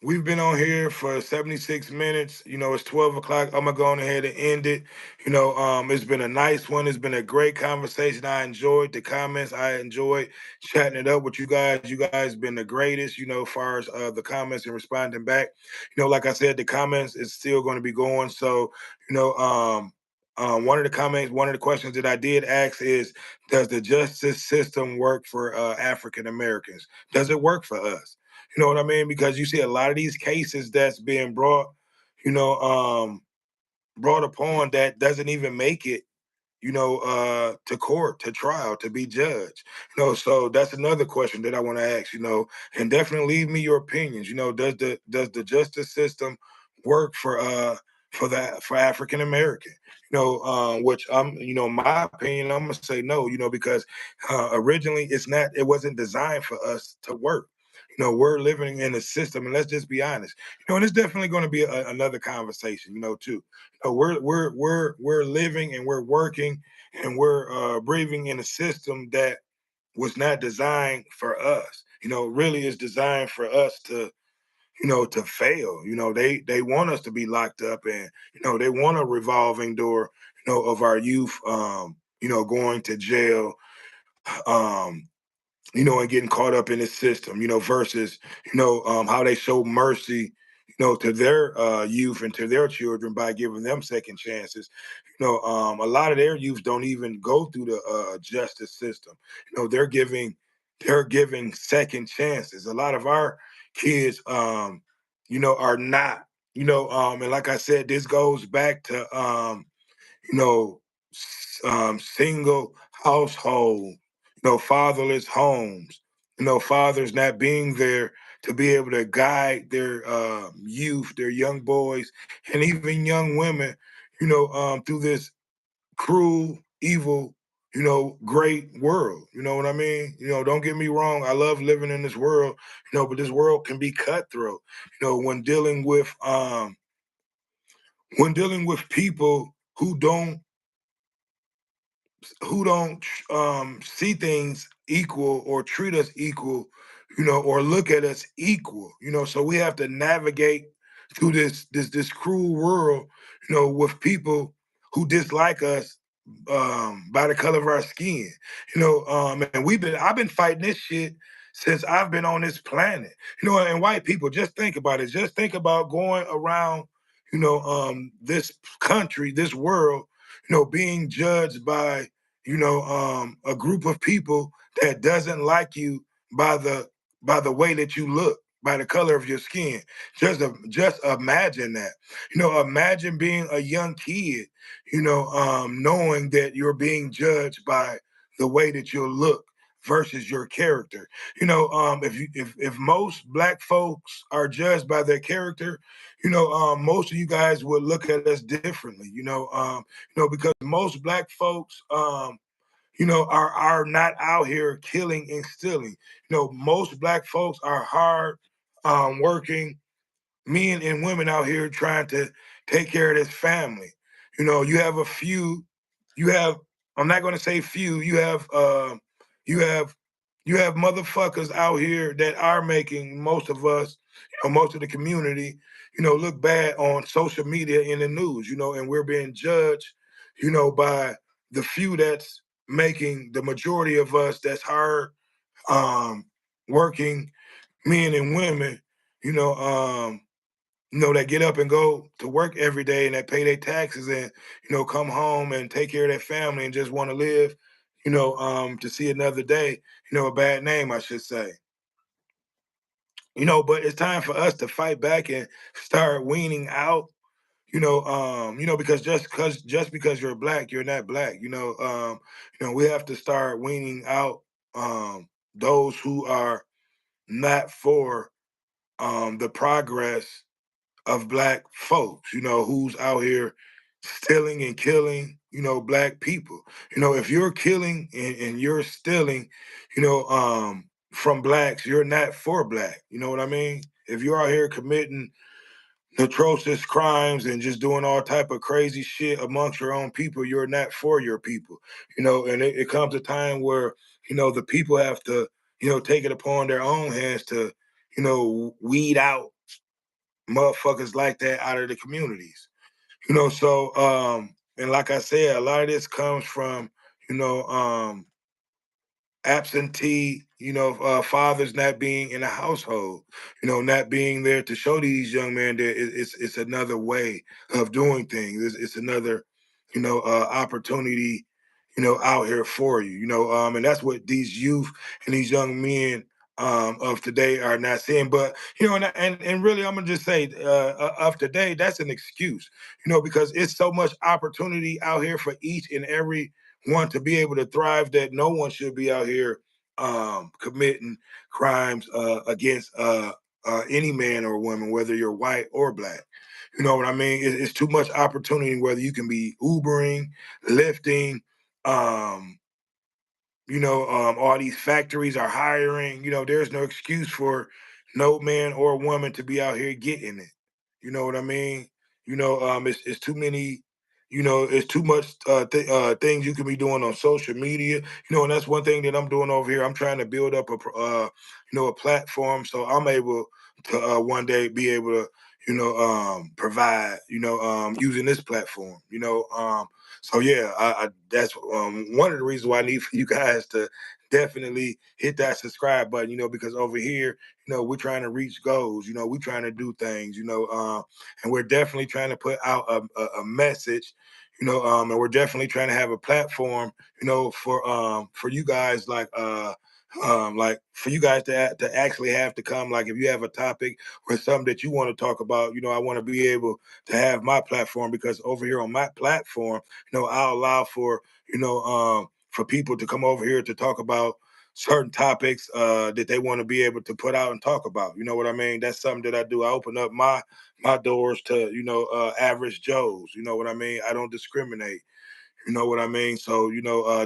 we've been on here for 76 minutes. It's 12 o'clock. I'm gonna go on ahead and end it. It's been a nice one. It's been a great conversation. I enjoyed the comments. I enjoyed chatting it up with you guys. You guys been the greatest, as far as the comments and responding back. Like I said, the comments is still going to be going. So, you know, one of the questions that I did ask is, does the justice system work for African Americans? Does it work for us? You know what I mean? Because you see a lot of these cases that's being you know, um, brought upon that doesn't even make it, to court, to trial, to be judged. So that's another question that I want to ask, and definitely leave me your opinions. Does the justice system work for African American? Which my opinion, I'm gonna say no, because originally it wasn't designed for us to work. We're living in a system, and let's just be honest. And it's definitely going to be another conversation, too. We're living and we're working and we're breathing in a system that was not designed for us. Really is designed for us to fail. They want us to be locked up, and they want a revolving door, of our youth, going to jail, um, and getting caught up in the system, versus, how they show mercy, to their youth and to their children by giving them second chances. A lot of their youth don't even go through the justice system. They're giving second chances. A lot of our kids, are not, and like I said, this goes back to, you know, single household, fatherless homes, fathers not being there to be able to guide their youth, their young boys, and even young women, through this cruel, evil, great world. You know what I mean? Don't get me wrong. I love living in this world, but this world can be cutthroat, when dealing with people who don't see things equal or treat us equal, or look at us equal, so we have to navigate through this cruel world, with people who dislike us by the color of our skin, and I've been fighting this shit since I've been on this planet, and white people, just think about it. Just think about going around, this country, this world, being judged by, a group of people that doesn't like you by the way that you look, by the color of your skin. Just imagine that. Imagine being a young kid, knowing that you're being judged by the way that you look versus your character. If most black folks are judged by their character, most of you guys would look at us differently. Because most black folks, are not out here killing and stealing. Most black folks are hard working men and women out here trying to take care of this family. You have a few, you have, I'm not gonna say few, you have you have motherfuckers out here that are making most of us, most of the community, look bad on social media and the news, and we're being judged, by the few that's making the majority of us that's hard working men and women, you know, um, that get up and go to work every day and that pay their taxes and, come home and take care of their family and just want to live, to see another day, a bad name, I should say. But it's time for us to fight back and start weaning out, because just because you're black, you're not black. We have to start weaning out those who are not for the progress of black folks, who's out here stealing and killing, black people. If you're killing and you're stealing, from blacks, you're not for black. You know what I mean? If you're out here committing atrocious crimes and just doing all type of crazy shit amongst your own people, you're not for your people. And it comes a time where, the people have to, take it upon their own hands to, weed out motherfuckers like that out of the communities. And like I said, a lot of this comes from, you know, um, absentee, fathers not being in the household, not being there to show these young men that it's another way of doing things. It's another, opportunity, out here for you, and that's what these youth and these young men of today are not seeing. But and really, I'm gonna just say, of today, that's an excuse, because it's so much opportunity out here for each and every one to be able to thrive, that no one should be out here committing crimes against any man or woman, whether you're white or black. You know what I mean? It's too much opportunity, whether you can be Ubering, lifting, um, all these factories are hiring. There's no excuse for no man or woman to be out here getting it. You know what I mean? It's too many. It's too much things you can be doing on social media. And that's one thing that I'm doing over here. I'm trying to build up a platform so I'm able to one day be able to, provide, using this platform. So yeah, that's one of the reasons why I need for you guys to definitely hit that subscribe button. Because over here, we're trying to reach goals. We're trying to do things. And we're definitely trying to put out a message. And we're definitely trying to have a platform. For you guys, like for you guys to actually have to come. Like if you have a topic or something that you want to talk about, I want to be able to have my platform, because over here on my platform, I'll allow for people to come over here to talk about certain topics that they want to be able to put out and talk about. You know what I mean? That's something that I do. I open up my doors to, average Joes. You know what I mean? I don't discriminate. You know what I mean? So,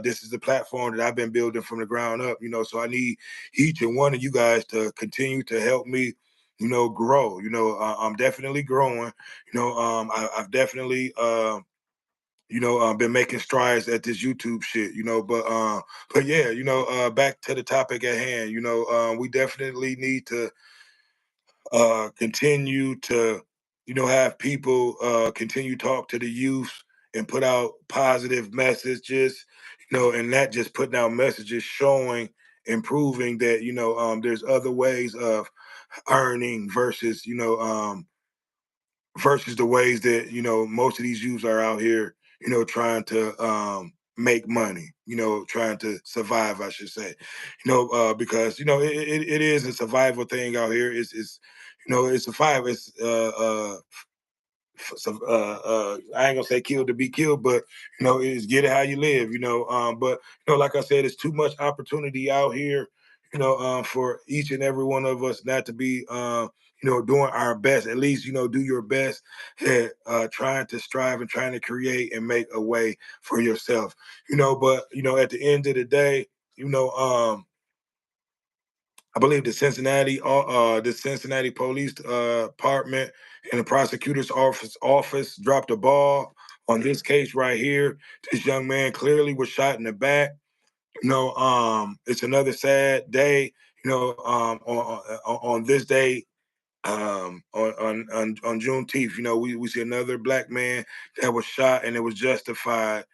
this is the platform that I've been building from the ground up, so I need each and one of you guys to continue to help me, grow. I'm definitely growing. I've definitely been making strides at this YouTube shit, but yeah, back to the topic at hand. We definitely need to continue to, have people continue talk to the youth and put out positive messages, and not just putting out messages showing and proving that, there's other ways of earning versus the ways that, most of these youths are out here, trying to make money, trying to survive, I should say, because, it is a survival thing out here. It's survival. It's I ain't gonna say kill to be killed, but it's get it how you live, but like I said, it's too much opportunity out here, for each and every one of us not to be doing our best. At least, do your best at trying to strive and trying to create and make a way for yourself. But at the end of the day, I believe the Cincinnati Police Department and the prosecutor's office dropped the ball on this case right here. This young man clearly was shot in the back. It's another sad day. On this day, on Juneteenth, we see another black man that was shot, and it was justified,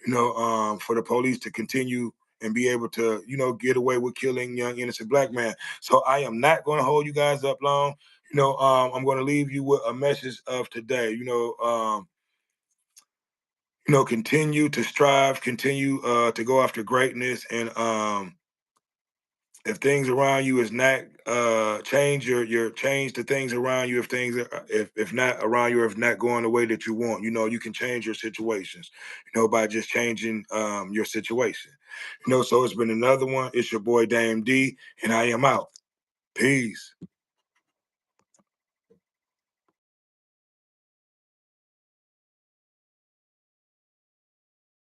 for the police to continue and be able to, get away with killing young innocent black man. So I am not going to hold you guys up long. I'm going to leave you with a message of today. Continue to strive, continue to go after greatness, and if things around you is not change your change the things around you. If things are if not around you, if not going the way that you want, you can change your situations, by just changing your situation. So it's been another one. It's your boy Dame D, and I am out. Peace.